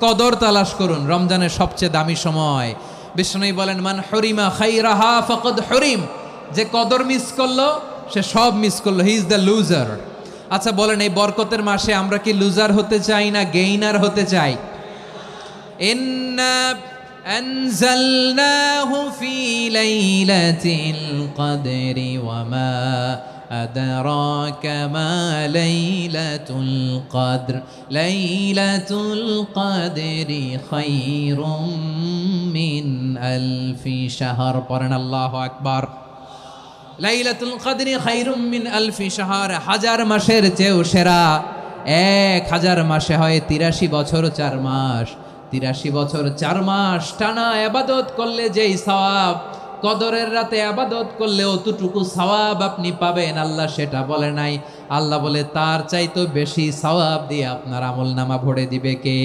কদর তালাশ করুন, রমজানের সবচেয়ে দামি সময়। বিষ্ণু বলেন, মান হরিমা খাইরাহা ফাকাদ হরিম, যে কদর মিস করলো সে সব মিস করলো, হি ইজ দ্য লুজার। আচ্ছা বলেন, এই বরকতের মাসে আমরা কি লুজার হতে চাই না গেইনার হতে চাই? ইন্না আনজালনাহু ফি লাইলাতিল কদরি ওয়া মা আদরাকা মা লাইলাতুল কদর লাইলাতুল কদরি খায়রুম মিন আলফি শাহর। পড়েন আল্লাহু আকবার। লাইলাতুল কদরি খায়রুম মিন আলফি শাহর, হাজার মাসের চেয়েও সেরা। 1000 মাসে হয় 83 বছর 4 মাস। 83 বছর 4 মাস টানা ইবাদত করলে যেই সওয়াব, কদরের রাতে ইবাদত করলে অতটুকু সওয়াব আপনি পাবেন, আল্লাহ সেটা বলে নাই। আল্লাহ বলে তার চাইতে বেশি সওয়াব দিয়ে আপনার আমলনামা ভরে দিবে কে?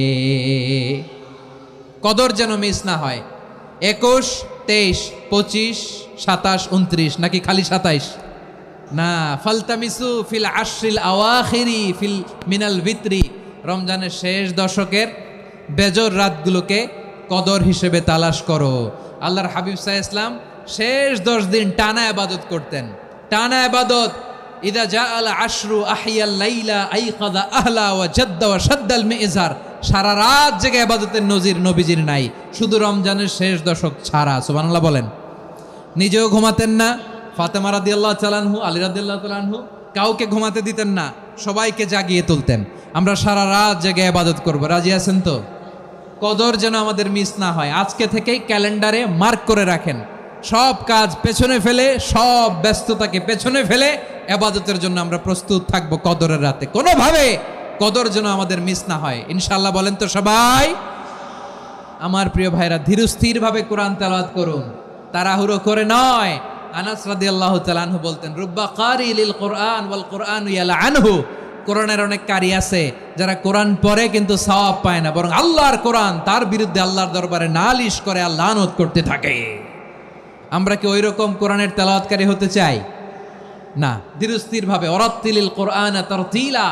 কদর যেন মিস না হয়। 21, 23, 25, 27, 29 নাকি খালি 27? না, ফালতামিসু ফিল আশরিল আওয়াখিরি ফিল মিনাল ভিতরি, রমজানের শেষ দশকের বেজর রাতগুলোকে কদর হিসেবে তালাশ করো। আল্লাহর হাবিব সাল্লাল্লাহু আলাইহি ওয়াসাল্লাম শেষ 10 দিন টানা ইবাদত করতেন, টানা ইবাদত। ইদা জাআল আশরু আহিয়াল লাইলা আইকাযা আহলা ওয়া জাদ্দা ওয়া শাদ্দাল মিজার, সারা রাত জেগে ইবাদতের নজির নবীজির নাই, শুধু রমজানের শেষ দশক ছাড়া। সুবহানাল্লাহ বলেন। নিজেও ঘুমাতেন না, ফাতেমা রাদিয়াল্লাহু তাআলা আনহু, আলী রাদিয়াল্লাহু তাআলা আনহু কাউকে ঘুমাতে দিতেন না, সবাইকে জাগিয়ে তুলতেন। আমরা সারা রাত জেগে ইবাদত করব, রাজি আছেন তো? কদর যেন আমাদের মিস না হয়। আজকে থেকেই ক্যালেন্ডারে মার্ক করে রাখেন, সব কাজ পেছনে ফেলে, সব ব্যস্ততাকে পেছনে ফেলে ইবাদতের জন্য আমরা প্রস্তুত থাকবো কদরের রাতে। কোনোভাবে কদর যেন আমাদের মিস না হয়, ইনশাআল্লাহ বলেন তো সবাই? আমার প্রিয় ভাইরা, ধীরস্থিরভাবে কোরআন তেলাওয়াত করুন, তাড়াহুড়ো করে নয়। আনাস রাদিয়াল্লাহু তাআলা আনহু বলতেন, রুব্বা কারি লিল কোরআন ওয়াল কোরআন ইয়ালআনহু, কোরআনের অনেক কারি আছে যারা কোরআন পড়ে কিন্তু সওয়াব পায় না, বরং আল্লাহর কোরআন তার বিরুদ্ধে আল্লাহর দরবারে নালিশ করে আর লানত করতে থাকে। আমরা কি ওই রকম কোরআনের তেলাওয়াতকারী হতে চাই? না। ধীরস্থিরভাবে, ওয়ারাত্তিলিল কোরআন তারতিলা,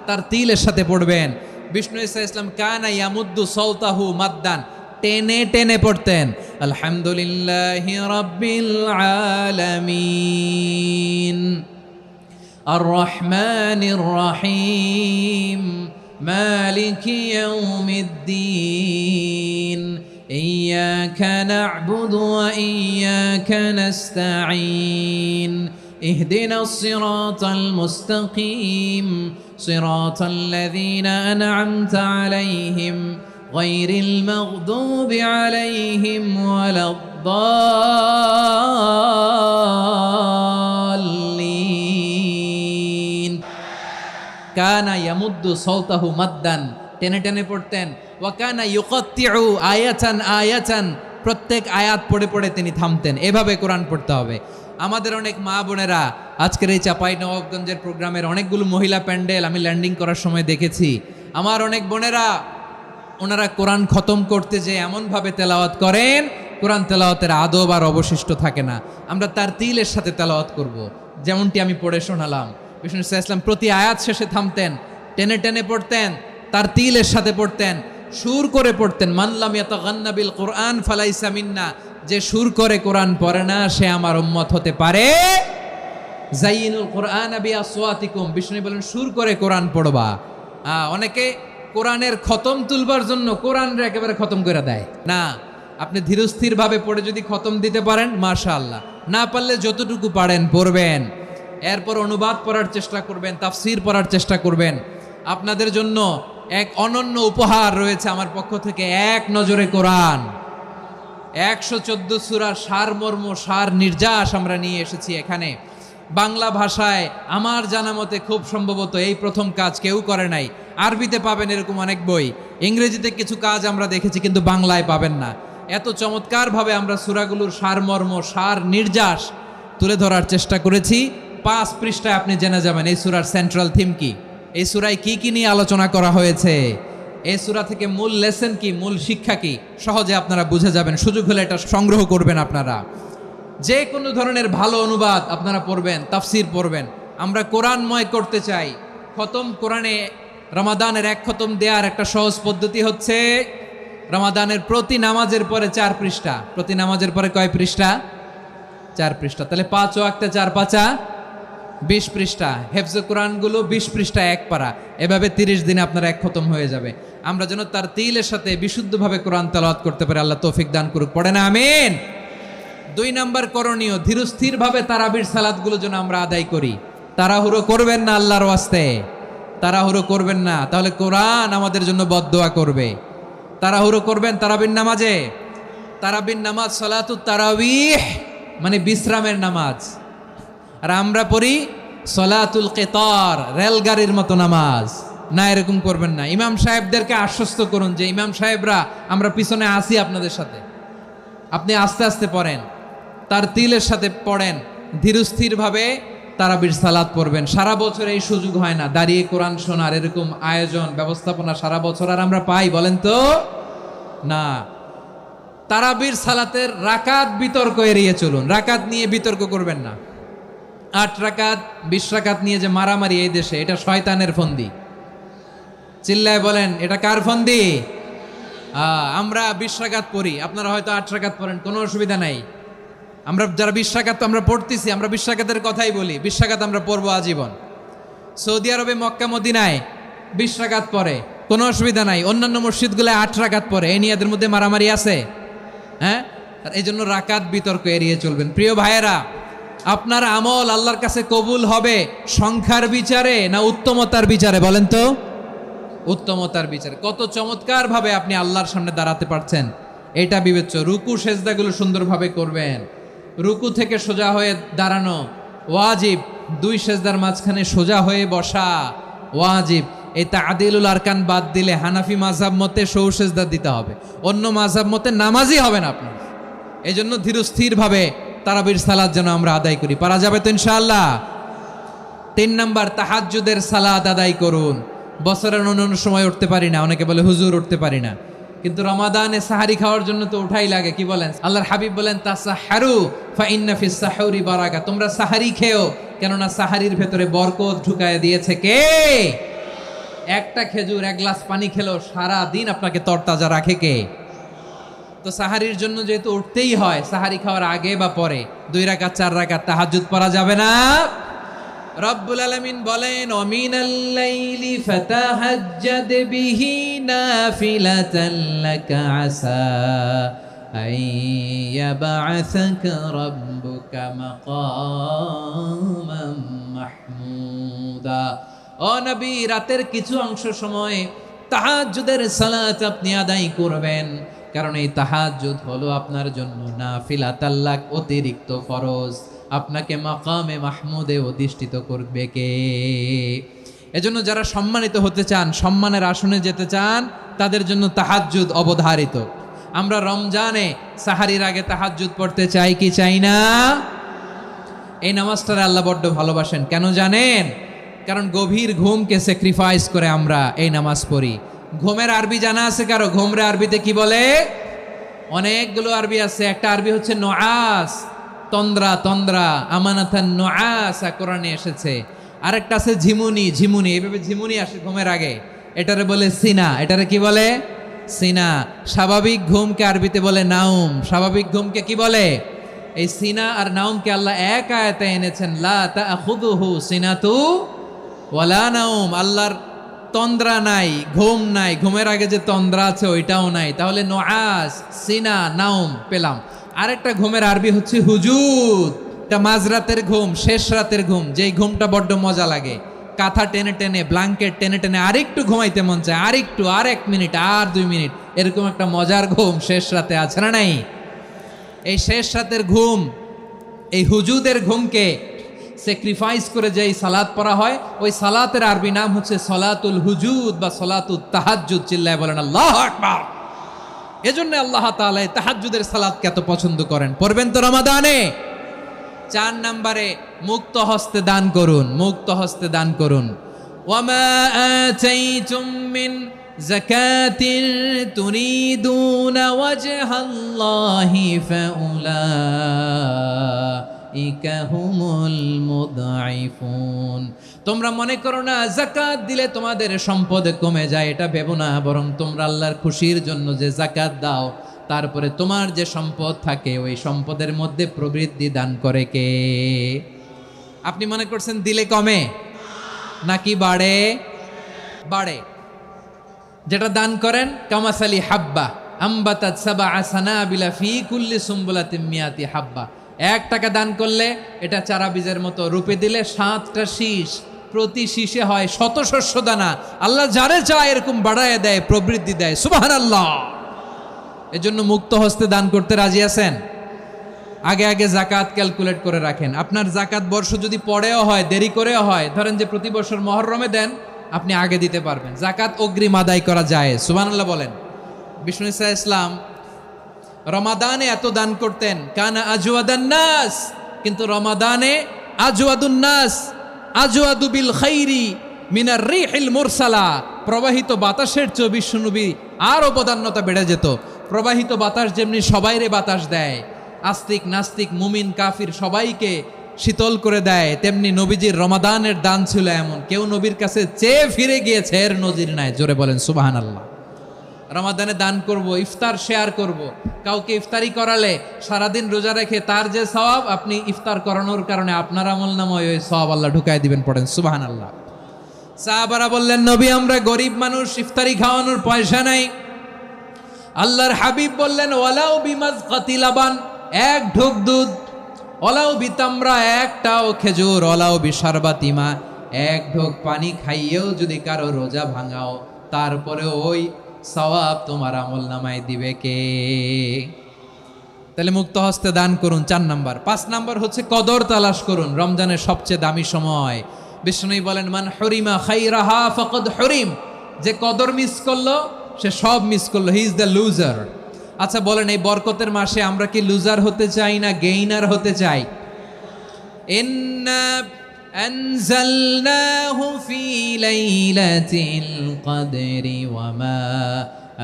তার তিলের সাথে পড়বেন। বিষ্ণু ইসা ইসলাম কানা ইয়ামুদ্দু সাওতাহু মাদ্দান, টেনে টেনে পড়তেন। আলহামদুলিল্লাহি রাব্বিল আলামিন আর রহমানির রহিম মালিকি ইয়াউমিদ্দিন ইয়্যাকা না'বুদু ওয়া ইয়্যাকা নাস্তাঈন ইহদিনাস সিরাতাল মুস্তাকিম সিরাতাল লাযীনা আন'আমতা আলাইহিম গায়রিল মাগদুবি আলাইহিম ওয়ালাদ-দাল্লিন। কানা ইয়ামুদ্দু সাওতাহু মাদ্দান, টেনে টেনে পড়তেন। ওয়া কানা ইউকাত্তিউ আয়াতান আয়াতান, প্রত্যেক আয়াত পড়ে পড়ে তিনি থামতেন। এভাবে কোরআন পড়তে হবে। আমাদের অনেক মা বোনেরা আজকের এই চাঁপাইনবাবগঞ্জের প্রোগ্রামের অনেকগুলো মহিলা প্যান্ডেল আমি ল্যান্ডিং করার সময় দেখেছি। আমার অনেক বোনেরা, ওনারা কোরআন খতম করতে যে এমনভাবে তেলাওয়াত করেন, কোরআন তেলাওয়াতের আদব আর অবশিষ্ট থাকে না। আমরা তার তিলের সাথে তেলাওয়াত করব, যেমনটি আমি পড়ে শোনালাম। বিষ্ণু ইসলাম প্রতি আয়াত শেষে থামতেন, টেনে টেনে পড়তেন, তার তিলের সাথে পড়তেন, সুর করে পড়তেন। মানলাম ইয়াতাগান্না বিল কোরআন ফালাইসা মিন্না, যে সুর করে কোরআন পড়ে না সে আমার উম্মত হতে পারে। জাইনুল কোরআন বিআসওয়াতিকুম, বিষ্ণু বলেন সুর করে কোরআন পড়বা। অনেকে কোরআনের খতম তুলবার জন্য কোরআনরে একেবারে খতম করে দেয় না। আপনি ধীরস্থিরভাবে পড়ে যদি খতম দিতে পারেন মাশাআল্লাহ, না পারলে যতটুকু পারেন পড়বেন। এরপর অনুবাদ পড়ার চেষ্টা করবেন, তাফসির পড়ার চেষ্টা করবেন। আপনাদের জন্য এক অনন্য উপহার রয়েছে আমার পক্ষ থেকে, এক নজরে কোরআন। 114 সূরার সারমর্ম, সার নির্যাস আমরা নিয়ে এসেছি এখানে বাংলা ভাষায়। আমার জানা মতে খুব সম্ভবত এই প্রথম কাজ কেউ করে নাই। আরবিতে পাবেন এরকম অনেক বই, ইংরেজিতে কিছু কাজ আমরা দেখেছি, কিন্তু বাংলায় পাবেন না। এত চমৎকারভাবে আমরা সূরাগুলোর সারমর্ম, সার নির্যাস তুলে ধরার চেষ্টা করেছি। 5 পৃষ্ঠায় আপনি জেনে যাবেন এই সূরার সেন্ট্রাল থিম কি, এই সূরায় কি কি নিয়ে আলোচনা করা হয়েছে, এই সূরা থেকে মূল লেসন কি, মূল শিক্ষা কি, সহজে আপনারা বুঝে যাবেন। সুযোগ হলে এটা সংগ্রহ করবেন আপনারা। যে কোনো ধরনের ভালো অনুবাদ আপনারা পড়বেন, তাফসির পড়বেন। আমরা কোরআনময় করতে চাই। খতম কোরআনে রমাদানের এক খতম দেওয়ার একটা সহজ পদ্ধতি হচ্ছে রমাদানের প্রতি নামাজের পরে 4 পৃষ্ঠা, প্রতি নামাজের পরে কয় পৃষ্ঠা? 4 পৃষ্ঠা। তাহলে 5 ওয়াক্তে 4 পাঁচা 20 পৃষ্ঠা। হেফজে কোরআনগুলো 20 পৃষ্ঠা এক পারা, এভাবে 30 দিনে আপনার এক খতম হয়ে যাবে। আমরা যেন তার তিলের সাথে বিশুদ্ধভাবে কোরআন তেলাওয়াত করতে পারি, আল্লাহ তৌফিক দান করুক। পড়ে না আমিন। 2 নাম্বার করণীয়, ধীরস্থিরভাবে তারাবির সালাতগুলো যেন আমরা আদায় করি। তাড়াহুড়ো করবেন না আল্লাহর ওয়াস্তে, তাড়াহুড়ো করবেন না, তাহলে কোরআন আমাদের জন্য বদদোয়া করবে। তাড়াহুড়ো করবেন তারাবির নামাজে। তারাবির নামাজ সালাতুত তারাবিহ মানে বিশ্রামের নামাজ, আর আমরা পড়ি সলাতুল কেতার, রেলগাড়ির মতো নামাজ। না, এরকম করবেন না। ইমাম সাহেবদেরকে আশ্বস্ত করুন যে ইমাম সাহেবরা আমরা পিছনে আসি আপনাদের সাথে, আপনি আস্তে আস্তে পড়েন, তার তিলের সাথে পড়েন, ধীরস্থিরভাবে তারাবির সালাত পড়বেন। সারা বছর এই সুযোগ হয় না দাঁড়িয়ে কোরআন শোনার, এরকম আয়োজন ব্যবস্থাপনা সারা বছর আর আমরা পাই বলেন তো না। তারাবির সালাতের রাকাত বিতর্ক এড়িয়ে চলুন, রাকাত নিয়ে বিতর্ক করবেন না। 8 রাকাত 20 রাকাত নিয়ে যে মারামারি এই দেশে, এটা শয়তানের ফন্দি। চিল্লায় বলেন এটা কার ফন্দি? আমরা 20 রাকাত পড়ি, আপনারা হয়তো 8 রাকাত পড়েন, কোনো অসুবিধা নাই। আমরা যারা 20 রাকাত আমরা পড়তেছি, আমরা 20 রাকাতের কথাই বলি, 20 রাকাত আমরা পড়বো আজীবন। সৌদি আরবে মক্কা মদিনায় 20 রাকাত পড়ে, কোনো অসুবিধা নাই। অন্যান্য মসজিদগুলোয় 8 রাকাত পড়ে, এই নিয়ে এদের মধ্যে মারামারি আছে? হ্যাঁ, আর এই জন্য রাকাত বিতর্ক এড়িয়ে চলবেন। প্রিয় ভাইয়েরা, আপনার আমল আল্লাহর কাছে কবুল হবে সংখ্যার বিচারে না উত্তমতার বিচারে? বলেন তো, উত্তমতার বিচারে। কত চমৎকার ভাবে আপনি আল্লাহর সামনে দাঁড়াতে পারছেন এটা বিবেচ্য। রুকু সেজদাগুলো সুন্দরভাবে করবেন, রুকু থেকে সোজা হয়ে দাঁড়ানো ওয়াজিব, 2 সেজদার মাঝখানে সোজা হয়ে বসা ওয়াজিব। এই তাদিলুল আরকান বাদ দিলে হানাফি মাযহাব মতে সৌ সেজদা দিতে হবে, অন্য মাযহাব মতে নামাজই হবেন আপনি। এই জন্য ধীরস্থিরভাবে তারাবির সালাত যেন আমরা আদায় করি। পারা যাবে তো ইনশাআল্লাহ? 3 নাম্বার, তাহাজ্জুদের সালাত আদায় করুন। বছরের অন্য সময় উঠতে পারি না, অনেকে বলে হুজুর উঠতে পারি না, কিন্তু রমাদানে সাহারি খাওয়ার জন্য তো উঠাই লাগে। কি বলেন? আল্লাহর হাবিব বলেন তাসাহারু ফা ইন্না ফিস সাহুরি বারাকা, তোমরা সাহারি খেও, কেননা সাহারির ভেতরে বরকত ঢুকায় দিয়েছে কে? একটা খেজুর 1 গ্লাস পানি খেলো সারা দিন আপনাকে তরতাজা রাখে কে? তো সাহারির জন্য যেহেতু উঠতেই হয়, সাহারি খাওয়ার আগে বা পরে 2 রাকাত 4 রাকাত তাহাজ্জুদ পড়া যাবে না? রব্বুল আলামিন বলেন ওয়ামিনাল লাইলি ফাতাহাজ্জাদ বিহি নাফিলাতান লাকা আসা আইয়াবআসাকা রাব্বুকা মাকামান মাহমুদা। ও নবী, রাতের কিছু অংশ সময় তাহাজ্জুদের সালাত আপনি আদায় করবেন, কারণ এই তাহাজ্জুদ হলো আপনার জন্য নাফিলাতাল লাক, অতিরিক্ত ফরজ। আপনাকে মাকামে মাহমুদে অধিষ্ঠিত করবে কে? এজন্য যারা সম্মানিত হতে চান, সম্মানের আসনে যেতে চান, তাদের জন্য তাহাজ্জুদ অবধারিত। আমরা রমজানে সাহারির আগে তাহাজ্জুদ পড়তে চাই কি চাই না? এই নামাজটারে আল্লাহ বড্ড ভালোবাসেন। কেন জানেন? কারণ গভীর ঘুমকে স্যাক্রিফাইস করে আমরা এই নামাজ পড়ি। ঘুমের আরবি জানা আছে কারো? ঘুমরে আরবিতে কি বলে? অনেকগুলো আরবি আছে। একটা আরবি হচ্ছে নুআস, তন্দ্রা, তন্দ্রা, আমানাতান নুআসা কোরআনে এসেছে। আরেকটা আছে ঝিমুনি, ঝিমুনি, এইভাবে ঝিমুনি আসে ঘুমের আগে, এটারে বলে সিনা। এটারে কি বলে? সিনা। স্বাভাবিক ঘুমকে আরবিতে বলে নাউম। স্বাভাবিক ঘুমকে কি বলে? এই সিনা আর নাউমকে আল্লাহ এক আয়াতে এনেছেন, লা তাখুযুহু সিনাতু ওয়ালা নাউম। আল্লাহর তন্দ্রা নাই, ঘুম নাই, ঘুমের আগে যে তন্দ্রা আছে ওইটাও নাই। তাহলে নুআস, সিনা, নাউম পেলাম। আরেকটা ঘুমের আরবি হচ্ছে হুজুদ। এটা মাঝরাতের ঘুম, শেষ রাতের ঘুম, যেই ঘুমটা বড্ড মজা লাগে। কাঁথা টেনে টেনে, ব্ল্যাঙ্কেট টেনে টেনে আরেকটু ঘুমাইতে মন চায়, আরেকটু, আর 1 মিনিট, আর 2 মিনিট, এরকম একটা মজার ঘুম শেষ রাতে আছে না নাই? এই শেষ রাতের ঘুম, এই হুজুদের ঘুমকে স্যাক্রিফাইস করে যেই সালাত পড়া হয়, ওই সালাতের আরবি নাম হচ্ছে সলাতুল হুজুদ বা সলাতুত তাহাজ্জুদ। চিল্লায় বলেন আল্লাহু আকবার। এজন্য আল্লাহ তাআলা তাহাজ্জুদের সালাতকে এত পছন্দ করেন। পড়বেন তো রমাদানে? 4 নম্বরে মুক্ত হস্তে দান করুন, মুক্ত হস্তে দান করুন। ওয়ামা আতাইতুম মিন যাকাতিন তুরিদুনা ওয়াজহাল্লাহি ফাউলাইকা হুমুল মুদাইফুন। তোমরা মনে করো না যাকাত দিলে তোমাদের সম্পদ কমে যায়, এটা ভেবো না, বরং তোমরা আল্লাহর খুশির জন্য যে যাকাত দাও তারপরে তোমার যে সম্পদ থাকে ওই সম্পদের মধ্যে প্রবৃদ্ধি দান করে কে? আপনি মনে করছেন দিলে কমে নাকি বাড়ে? বাড়ে। যেটা দান করেন কামাসালি হাব্বা আম্বাতাত সাবআ সানাবিলা ফি কুল্লি সুম্বুলাতিন মিয়াতি হাব্বা। 1 টাকা দান করলে এটা চারা বীজের মতো, রূপে দিলে 7টা শীষ, প্রতি শীষে হয় শত শস্য দানা। আল্লাহ যারে চায় এরকম বাড়ায় দেয়, প্রবৃদ্ধি দেয়। সুবহানাল্লাহ। এজন্য মুক্ত হস্তে দান করতে রাজি আছেন? আগে আগে জাকাত ক্যালকুলেট করে রাখেন। আপনার জাকাত বর্ষ যদি পরেও হয়, দেরি করেও হয়, ধরেন যে প্রতি বছর মুহররমে দেন, আপনি আগে দিতে পারবেন। জাকাত অগ্রিম আদায় করা যায়। সুবহানাল্লাহ বলেন। বিষ্ণু ইসা ইসলাম রমাদানে এত দান করতেন, কানা আজওয়াদান নাস, কিন্তু রমাদানে আজওয়াদুন নাস আজওয়াদু বিল খাইরি মিনার রিহিল মুরসালা। প্রবাহিত বাতাসের চেয়ে বিশ্বনবী আর অবদান্যতা বেড়ে যেত। প্রবাহিত বাতাস যেমনি সবাইরে বাতাস দেয়, আস্তিক নাস্তিক মুমিন কাফির সবাইকে শীতল করে দেয়, তেমনি নবীজির রমাদানের দান ছিল এমন, কেউ নবীর কাছে চেয়ে ফিরে গিয়েছে এর নজির নাই। জোরে বলেন সুবহানাল্লাহ। রমাদানে দান করব, ইফতার শেয়ার করব। কাউকে ইফতারি করালে সারাদিন রোজা রেখে তার যে সওয়াব, আপনি ইফতার করানোর কারণে আপনার আমলনামায় ওই সওয়াব আল্লাহ ঢুকায় দিবেন। পড়েন সুবহানাল্লাহ। সাহাবারা বললেন, নবী আমরা গরিব মানুষ, ইফতারি খাওয়ানোর পয়সা নাই। আল্লাহর হাবিব বললেন, ওয়ালাউ বিমাজকাতি লাবান, 1 ঢোক দুধ, ওলাউ বিতামরা, 1টাও খেজুর, ওলাউ বিশারবাতিমা, 1 ঢোক পানি খাইয়েও যদি কারো রোজা ভাঙাও, তারপরে ওই সওয়াব তোমার আমলনামায় দিবে কে? তাহলে মুক্ত হস্তে দান করুন, 4 নাম্বার। 5 নাম্বার হচ্ছে কদর তালাশ করুন। রমজানের সবচেয়ে দামি সময়। বিষ্ণু বলেন, মান হরিমা খাইরাহা ফাকাদ হরিম, যে কদর মিস করলো সে সব মিস করলো, হি ইজ দ্য লুজার। আচ্ছা বলেন, এই বরকতের মাসে আমরা কি লুজার হতে চাই না গেইনার হতে চাই? ইন্না আনজালনাহু ফি লাইলাতিল কদরি ওয়া মা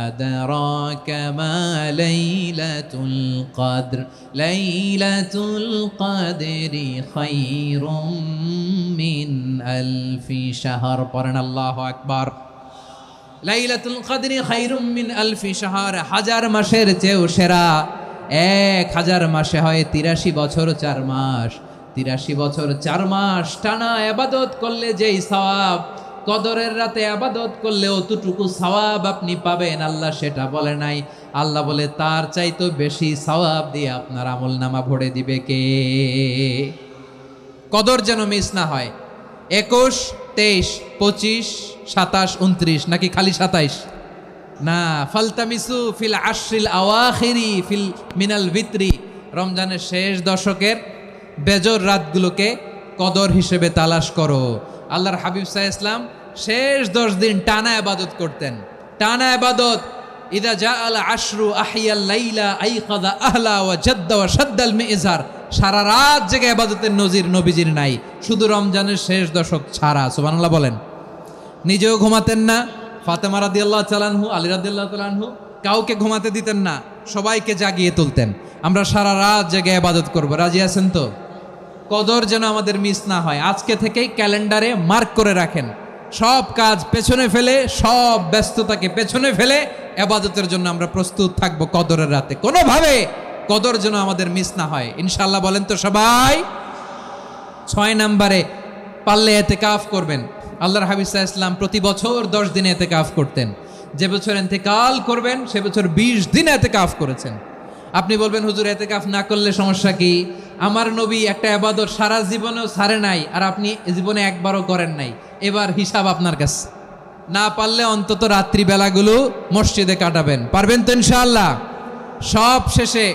আদরাকা মা লাইলাতুল কদর, লাইলাতুল কদরি খায়রুম মিন আলফি শাহর। পড়েন আল্লাহু আকবার। লাইলাতুল কদরি খায়রুম মিন আলফি শাহর, 1000 মাসের চেয়েও সেরা। 1000 মাসে হয় 83 বছর 4 মাস। 83 বছর 4 মাস টানা ইবাদত করলে যেই সওয়াব, কদরের রাতে ইবাদত করলে অতটুকু সওয়াব আপনি পাবেন। আল্লাহ সেটা বলে নাই, আল্লাহ বলে তার চাইতে বেশি সওয়াব দিয়ে আপনার আমলনামা ভরে দিবে কে? কদর যেন মিস না হয়। 21, 23, 25, 27, 29 নাকি খালি 27? না, ফালতামিসু ফিল আশরিল আওয়াখিরি ফিল মিনাল ভিতরি, রমজানের শেষ দশকের বেজর রাতগুলোকে কদর হিসেবে তালাশ করো। আল্লাহর হাবিব সাল্লাল্লাহু আলাইহি ওয়াসাল্লাম শেষ 10 দিন টানা ইবাদত করতেন, টানা ইবাদত। ইদা জাআল আশরু আহিয়াল লাইলা আইকাযা আহলা ওয়া জাদ্দা ওয়া শাদ্দাল মিজার। সারা রাত জেগে ইবাদতের নজির নবীজির নাই, শুধু রমজানের শেষ দশক ছাড়া। সুবহানাল্লাহ বলেন। নিজেও ঘুমাতেন না। ফাতেমা রাদিয়াল্লাহু তাআলা আনহু, আলী রাদিয়াল্লাহু তাআলা আনহু কাউকে ঘুমাতে দিতেন না, সবাইকে জাগিয়ে তুলতেন। আমরা সারা রাত জেগে ইবাদত করব। রাজি আছেন তো? কদর যেন আমাদের মিস না হয়। আজকে থেকেই ক্যালেন্ডারে মার্ক করে রাখেন। সব কাজ পেছনে ফেলে, সব ব্যস্ততাকে পেছনে ফেলে ইবাদতের জন্য আমরা প্রস্তুত থাকবো কদরের রাতে। কোনোভাবে কদর যেন আমাদের মিস না হয়, ইনশাআল্লাহ। বলেন তো সবাই। 6 নম্বরে পারলে ইতিকাফ করবেন। আল্লাহর হাবিব সাল্লাল্লাহু আলাইহি ওয়াসাল্লাম প্রতি বছর 10 দিন ইতিকাফ করতেন। যে বছর ইন্তেকাল করবেন সে বছর 20 দিন ইতিকাফ করেছেন। আপনি বলবেন, হুজুর ইতিকাফ না করলে সমস্যা কি? আমার নবী একটা ইবাদত সারা জীবনেও ছাড়ে নাই, আর আপনি জীবনে একবারও করেন নাই। এবার হিসাব আপনার কাছে। না পারলে অন্তত রাত্রি বেলাগুলো মসজিদে কাটাবেন। পারবেন তো ইনশাআল্লাহ? সব শেষে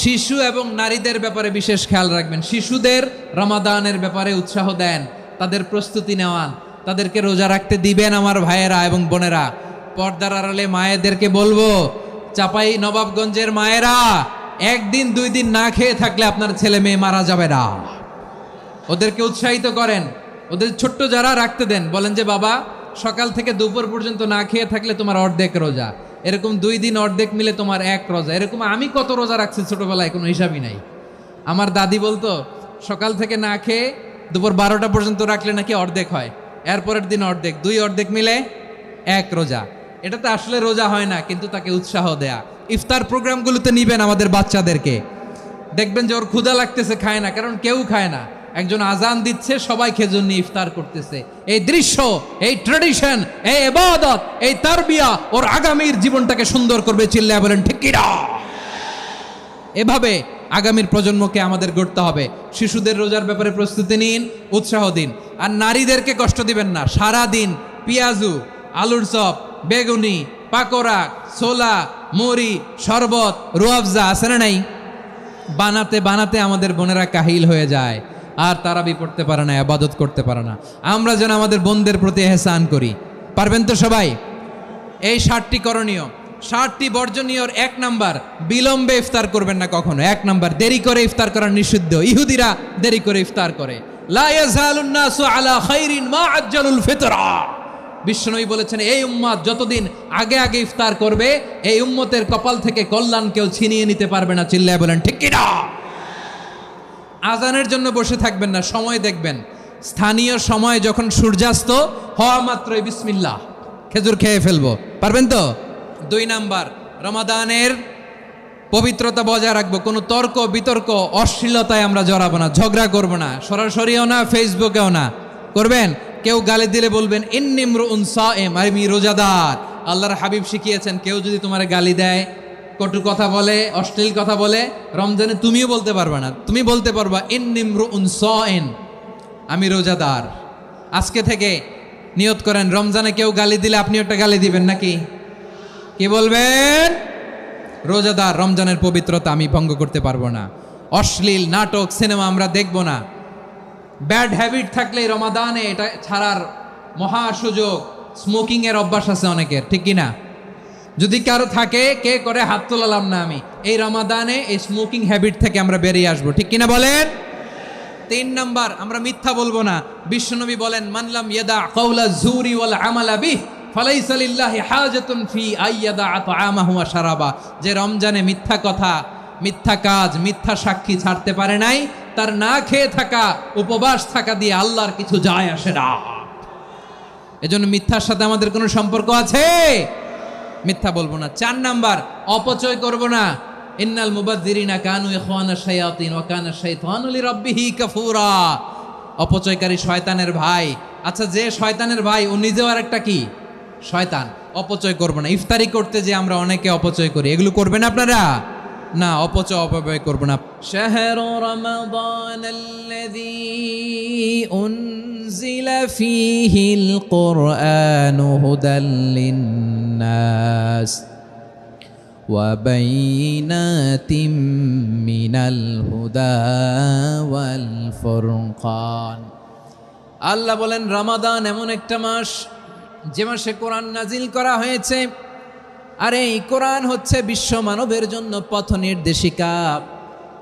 শিশু এবং নারীদের ব্যাপারে বিশেষ খেয়াল রাখবেন। শিশুদের রমাদানের ব্যাপারে উৎসাহ দেন, তাদের প্রস্তুতি নেওয়ান, তাদেরকে রোজা রাখতে দিবেন। আমার ভাইয়েরা এবং বোনেরা, পর্দার আড়ালে মায়েদেরকে বলবো, চাপাই নবাবগঞ্জের মায়েরা, 1 দিন 2 দিন না খেয়ে থাকলে আপনার ছেলে মেয়ে মারা যাবে না। ওদেরকে উৎসাহিত করেন, ওদের ছোট্ট যারা রাখতে দেন, বলেন যে বাবা সকাল থেকে দুপুর পর্যন্ত না খেয়ে থাকলে তোমার অর্ধেক রোজা, এরকম 2 দিন অর্ধেক মিলে তোমার 1 রোজা। এরকম আমি কত রোজা রাখছি ছোটবেলায় কোনো হিসাবই নাই। আমার দাদি বলতো সকাল থেকে না খেয়ে দুপুর 12টা পর্যন্ত রাখলে নাকি অর্ধেক হয়, এরপরের দিন অর্ধেক, 2 অর্ধেক মিলে 1 রোজা। এটা তো আসলে রোজা হয় না, কিন্তু তাকে উৎসাহ দেয়া। ইফতার প্রোগ্রামগুলোতে নিবেন আমাদের বাচ্চাদেরকে, দেখবেন যে ওর ক্ষুধা লাগতেছে, খায় না, কারণ কেউ খায় না। একজন আজান দিচ্ছে, সবাই খেজুর নিয়ে ইফতার করতেছে। এই দৃশ্য, এই ট্রেডিশন, এই ইবাদত, এই তারবিয়া ওর আগামীর জীবনটাকে সুন্দর করবে। চিল্লায়া বলেন ঠিক কি না? এভাবে আগামীর প্রজন্মকে আমাদের গড়তে হবে। শিশুদের রোজার ব্যাপারে প্রস্তুতি নিন, উৎসাহ দিন। আর নারীদেরকে কষ্ট দিবেন না। সারা দিন পেঁয়াজু, আলুর চপ, বেগুনি, পাকোড়া, ছোলা, মুড়ি, শরবত, রুয়াবজা আছে না নাই, বানাতে বানাতে আমাদের বোনেরা কাহিল হয়ে যায়, আর তারাবি পড়তে পারে না, ইবাদত করতে পারে না। আমরা যেন আমাদের বোনদের প্রতি এহসান করি। পারবেন তো সবাই? এই 7টি করণীয়, 7টি বর্জনীয়র 1 নাম্বার, বিলম্বে ইফতার করবেন না কখনো। 1 নাম্বার, দেরি করে ইফতার করা নিষিদ্ধ। ইহুদিরা দেরি করে ইফতার করে। লা ইয়াজালুন নাসু আলা খাইরিন মা আজ্জালুল ফিতরা। বিশ্বনবী বলেছেন, এই উম্মত যতদিন আগে আগে ইফতার করবে, এই উম্মতের কপাল থেকে কল্যাণ কেউ ছিনিয়ে নিতে পারবে না। চিল্লায় বলেন ঠিক কি না? আজানের জন্য বসে থাকবেন না, সময় দেখবেন। স্থানীয় সময় যখন সূর্যাস্ত হওয়া মাত্রই বিসমিল্লাহ, খেজুর খেয়ে ফেলবো। পারবেন তো? 2 নাম্বার, রমাদানের পবিত্রতা বজায় রাখবো। কোনো তর্ক বিতর্ক অশ্লীলতায় আমরা জড়াবো না, ঝগড়া করবো না, সরাসরিও না, ফেসবুকেও না। করবেন? কেউ গালি দিলে বলবেন ইন্নিমরুউন সায়েম, আমি রোজাদার। আল্লাহর হাবিব শিখিয়েছেন, কেউ যদি তোমার গালি দেয়, কটু কথা বলে, অশ্লীল কথা বলে, রমজানে তুমিও বলতে পারবে না। তুমি বলতে পারবা ইন্নিমরুউন সায়েম, আমি রোজাদার। আজকে থেকে নিয়ত করেন, রমজানে কেউ গালি দিলে আপনি একটা গালি দিবেন নাকি? কি বলবেন? রোজাদার, রমজানের পবিত্রতা আমি ভঙ্গ করতে পারবো না। অশ্লীল নাটক, সিনেমা আমরা দেখব না। ব্যাড হ্যাবিট থাকলে রমাদানে এটা ছাড়ার মহা সুযোগ। স্মোকিং এর অভ্যাস আছে অনেকের, ঠিক কি না? যদি কারো থাকে, কে করে হাত তোলালাম না আমি, এই রমাদানে এই স্মোকিং হ্যাবিট থেকে আমরা বেরিয়ে আসবো, ঠিক কিনা বলেন? 3 নাম্বার, আমরা মিথ্যা বলবো না। বিশ্বনবী বলেন, মানলাম ইয়াদা কাওলা যুরি ওয়াল আমালা বিহ ফালাইসা লিল্লাহি হাজাতুন ফি আইয়াদা তাআমাহু ওয়া শারাবা। যে রমজানে মিথ্যা কথা, মিথ্যা কাজ, মিথ্যা সাক্ষী ছাড়তে পারে নাই, তার না খেয়ে থাকা, উপবাস থাকা দিয়ে আল্লাহর কিছু যায় আসে না। এজন্য মিথ্যার সাথে আমাদের কোনো সম্পর্ক আছে? মিথ্যা বলবো না। 4 নাম্বার, অপচয় করব না। ইন্নাল মুবাযযিরিনা কানু ইখওয়ানা শায়াতিন ওয়া কানা শাইতানু লিরাব্বিহি কাফুরা। অপচয়কারী শয়তানের ভাই। আচ্ছা, যে শয়তানের ভাই ও নিজেও আর একটা কি? শয়তান। অপচয় করব না। ইফতারি করতে যে আমরা অনেকে অপচয় করি, এগুলো করবেন আপনারা না। অপব্যয় করব না। শাহরু রমাদানাল্লাযী উনজিলা ফীহিল কুরআনু হুদাল লিন্নাস ওয়া বাইনাতিম মিনাল হুদা ওয়াল ফুরকান। আল্লাহ বলেন, রমাদান এমন একটা মাস যে মাসে কোরআন নাজিল করা হয়েছে। আর এই কোরআন হচ্ছে বিশ্ব মানবের জন্য পথ নির্দেশিকা,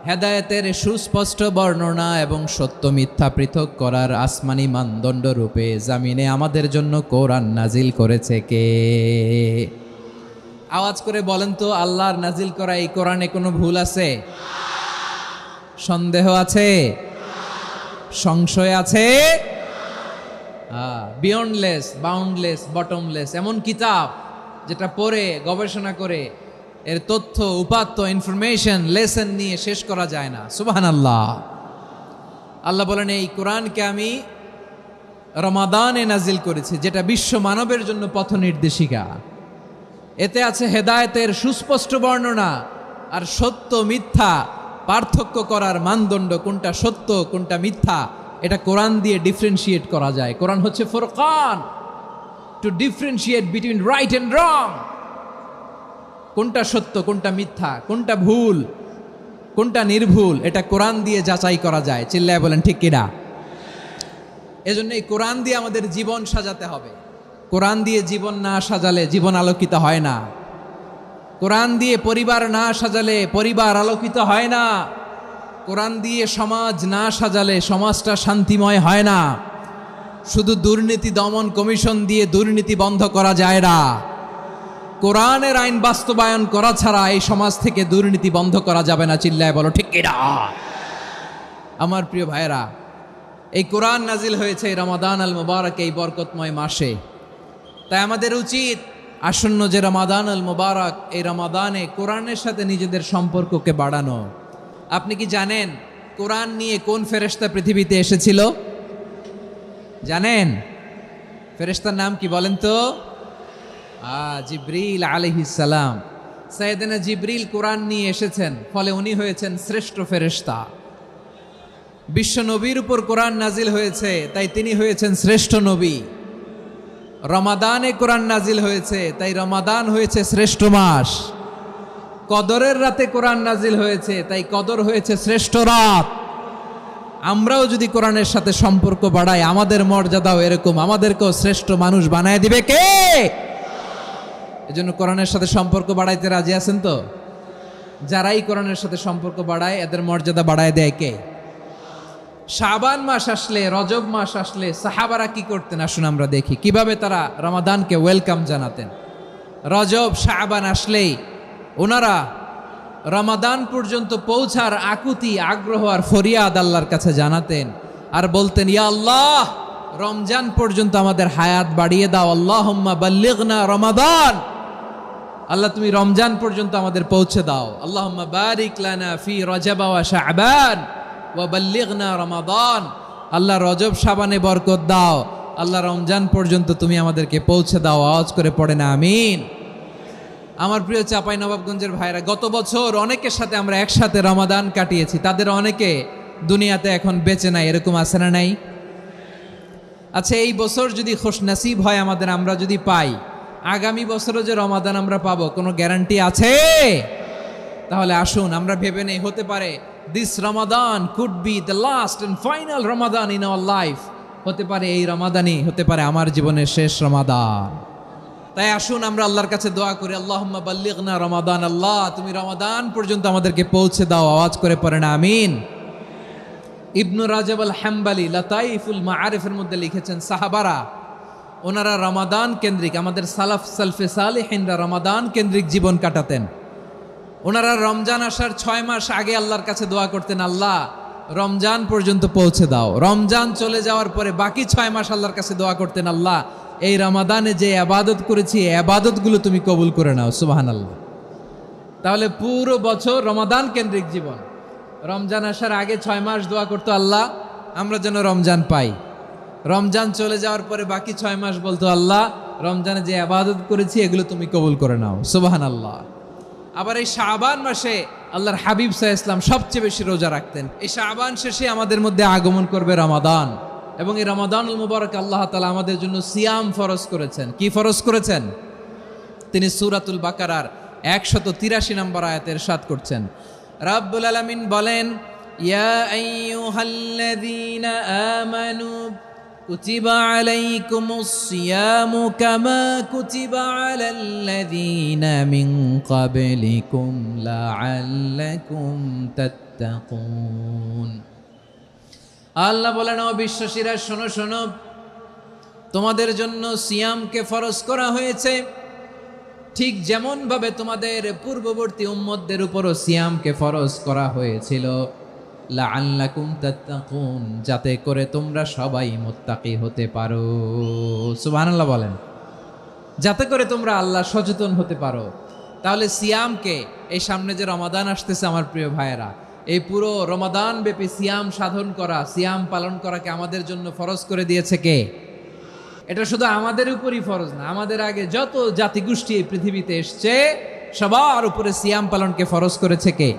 হেদায়েতের সুস্পষ্ট বর্ণনা এবং সত্য মিথ্যা পৃথক করার আসমানি মানদণ্ড রূপে জামিনে আমাদের জন্য কোরআন নাজিল করেছে কে? আওয়াজ করে বলেন তো, আল্লাহর নাজিল করা এই কোরআনে কোনো ভুল আছে? সন্দেহ আছে? সংশয় আছে? বিয়ন্ডলেস, বাউন্ডলেস, বটমলেস এমন কিতাব যেটা পড়ে গবেষণা করে এর তথ্য, উপাত্ত, ইনফরমেশন, লেসন নিয়ে শেষ করা যায় না। সুবহানাল্লাহ। আল্লাহ বলেন, এই কোরআনকে আমি রমাদানে নাজিল করেছি, যেটা বিশ্ব মানবের জন্য পথ নির্দেশিকা। এতে আছে হেদায়েতের সুস্পষ্ট বর্ণনা আর সত্য মিথ্যা পার্থক্য করার মানদণ্ড, কোনটা সত্য কোনটা মিথ্যা, এটা কোরআন দিয়ে ডিফারেন্সিয়েট করা যায়। কোরআন হচ্ছে ফুরকান, to differentiate between right and wrong. কোনটা সত্য, কোনটা মিথ্যা, কোনটা ভুল, কোনটা নির্ভুল, এটা কোরআন দিয়ে যাচাই করা যায়। চিল্লায় বলেন ঠিক কিনা? এজন্য এই কোরআন দিয়ে আমাদের জীবন সাজাতে হবে। কোরআন দিয়ে জীবন না সাজালে জীবন আলোকিত হয় না। কোরআন দিয়ে পরিবার না সাজালে পরিবার আলোকিত হয় না। কোরআন দিয়ে সমাজ না সাজালে সমাজটা শান্তিময় হয় না। শুধু দুর্নীতি দমন কমিশন দিয়ে দুর্নীতি বন্ধ করা যায় না। কোরআনের আইন বাস্তবায়ন করা ছাড়া এই সমাজ থেকে দুর্নীতি বন্ধ করা যাবে না। চিল্লায় বলো ঠিক কিনা? আমার প্রিয় ভাইরা, এই কোরআন নাজিল হয়েছে এই রমাদান আল মুবারক, এই বরকতময় মাসে। তাই আমাদের উচিত আসন্ন যে রমাদান আল মুবারক, এই রমাদানে কোরআনের সাথে নিজেদের সম্পর্ককে বাড়ানো। আপনি কি জানেন কোরআন নিয়ে কোন ফেরেশতা পৃথিবীতে এসেছিল? জানেন ফেরেশতার নাম কি বলেন তো? জিবরিল আলাইহিস সালাম। সাইয়েদনা জিবরিল কোরআন নিয়ে এসেছেন, ফলে উনি হয়েছেন শ্রেষ্ঠ ফেরেশতা। বিশ্ব নবীর উপর কোরআন নাজিল হয়েছে, তাই তিনি হয়েছেন শ্রেষ্ঠ নবী। রমাদানে কোরআন নাজিল হয়েছে, তাই রমাদান হয়েছে শ্রেষ্ঠ মাস। কদরের রাতে কোরআন নাজিল হয়েছে, তাই কদর হয়েছে শ্রেষ্ঠ রাত। আমরাও যদি কোরআনের সাথে সম্পর্ক বাড়াই, আমাদের মর্যাদাও এরকম, আমাদেরকেও শ্রেষ্ঠ মানুষ বানায় দিবে কে? এজন্য কোরআনের সাথে সম্পর্ক বাড়াইতে রাজি আছেন তো? যারাই কোরআনের সাথে সম্পর্ক বাড়ায়, এদের মর্যাদা বাড়ায় দেয় কে? শাবান মাস আসলে, রজব মাস আসলে সাহাবারা কি করতেন আসুন আমরা দেখি, কিভাবে তারা রমাদানকে ওয়েলকাম জানাতেন। রজব শাবান আসলেই ওনারা রমাদান পর্যন্ত পৌঁছার আকুতি, আগ্রহ আর ফরিয়াদ আল্লাহর কাছে জানাতেন আর বলতেন, ইয়া আল্লাহ, রমজান পর্যন্ত আমাদের হায়াত বাড়িয়ে দাও। আল্লাহুম্মা বাল্লিগনা রমাদান, আল্লাহ তুমি রমজান পর্যন্ত আমাদের পৌঁছে দাও। আল্লাহুম্মা বারিক লানা ফি রজব ওয়া শাবান ওয়া বাল্লিগনা রমাদান, আল্লাহ রজব শাবানে বরকত দাও, আল্লাহ রমজান পর্যন্ত তুমি আমাদেরকে পৌঁছে দাও। আওয়াজ করে পড়ে না আমিন। আমার প্রিয় চাঁপাইনবাবগঞ্জের ভাইরা, গত বছর অনেকের সাথে আমরা একসাথে রমাদান কাটিয়েছি, তাদের অনেকে দুনিয়াতে এখন বেঁচে নাই, এরকম আছে না নাই? আচ্ছা, এই বছর যদি খুশনসিব হয় আমাদের, আমরা যদি পাই, আগামী বছরও যে রমাদান আমরা পাবো কোনো গ্যারান্টি আছে? তাহলে আসুন আমরা ভেবে নেই, হতে পারে this Ramadan could be the last and final Ramadan in our life. হতে পারে এই রমাদানই হতে পারে আমার জীবনের শেষ রমাদান। তাই আসুন আমরা আল্লাহর কাছে দোয়া করি, আল্লাহুম্মা বাল্লিগনা রমাদান, আল্লাহ তুমি রমাদান পর্যন্ত আমাদেরকে পৌঁছে দাও। আওয়াজ করে পড়েন আমিন। ইবনু রাজব আল হাম্বালি লাতাইফুল মাআরিফের মধ্যে লিখেছেন, সাহাবারা ওনারা রমাদান কেন্দ্রিক, আমাদের সালাফ সালফে সালেহিনরা রমাদান কেন্দ্রিক জীবন কাটাতেন। ওনারা রমজান আসার 6 মাস আগে আল্লাহর কাছে দোয়া করতেন, আল্লাহ রমজান পর্যন্ত পৌঁছে দাও। রমজান চলে যাওয়ার পরে বাকি 6 মাস আল্লাহর কাছে দোয়া করতেন, আল্লাহ এই রমাদানে যে আবাদত করেছি, এই আবাদতগুলো তুমি কবুল করে নাও। সুবহানাল্লাহ। তাহলে পুরো বছর রমাদান কেন্দ্রিক জীবন। রমজান আসার আগে 6 মাস দোয়া করতো, আল্লাহ আমরা যেন রমজান পাই। রমজান চলে যাওয়ার পরে বাকি 6 মাস বলতো, আল্লাহ রমজানে যে আবাদত করেছি এগুলো তুমি কবুল করে নাও। সুবহানাল্লাহ। আবার এই শাবান মাসে আল্লাহর হাবিব সাল্লাল্লাহু আলাইহি ওয়াসাল্লাম সবচেয়ে বেশি রোজা রাখতেন। এই শাবান শেষে আমাদের মধ্যে আগমন করবে রমাদান, এবং এই রমাদানুল মুবারক আল্লাহ তাআলা আমাদের জন্য সিয়াম ফরজ করেছেন। কি ফরজ করেছেন? তিনি সূরাতুল বাকারার 183 নম্বর আয়াতে ইরশাদ করছেন, রাব্বুল আলামিন বলেন, ইয়া আইয়ুহাল্লাযীনা আমানু কুতিবা আলাইকুমুস সিয়ামু কামা কুতিবা আলাল্লাযীনা মিন ক্বাবলিকুম লাআল্লাকুম তাত্তাকুন। আল্লাহ বলেন, ও বিশ্বাসীরা শোনো শোনো, তোমাদের জন্য সিয়ামকে ফরজ করা হয়েছে, ঠিক যেমন ভাবে তোমাদের পূর্ববর্তী উম্মতদের উপরও সিয়ামকে ফরজ করা হয়েছিল, লাআল্লাকুম তাত্তাকুন, যাতে করে তোমরা সবাই মুত্তাকি হতে পারো। সুবহানাল্লাহ বলেন, যাতে করে তোমরা আল্লাহ সচেতন হতে পারো। তাহলে সিয়ামকে, এই সামনে যে রমাদান আসতেছে আমার প্রিয় ভাইয়েরা, এই পুরো রমাদান ব্যাপী সিয়াম সাধন করা, সিয়াম পালন করাকে আমাদের জন্য ফরজ করে দিয়েছে কে? এটা শুধু আমাদের উপরই ফরজ না, আমাদের আগে যত জাতিগোষ্ঠী এই পৃথিবীতে এসছে সবার উপরে সিয়াম পালনকে ফরজ করেছে কে?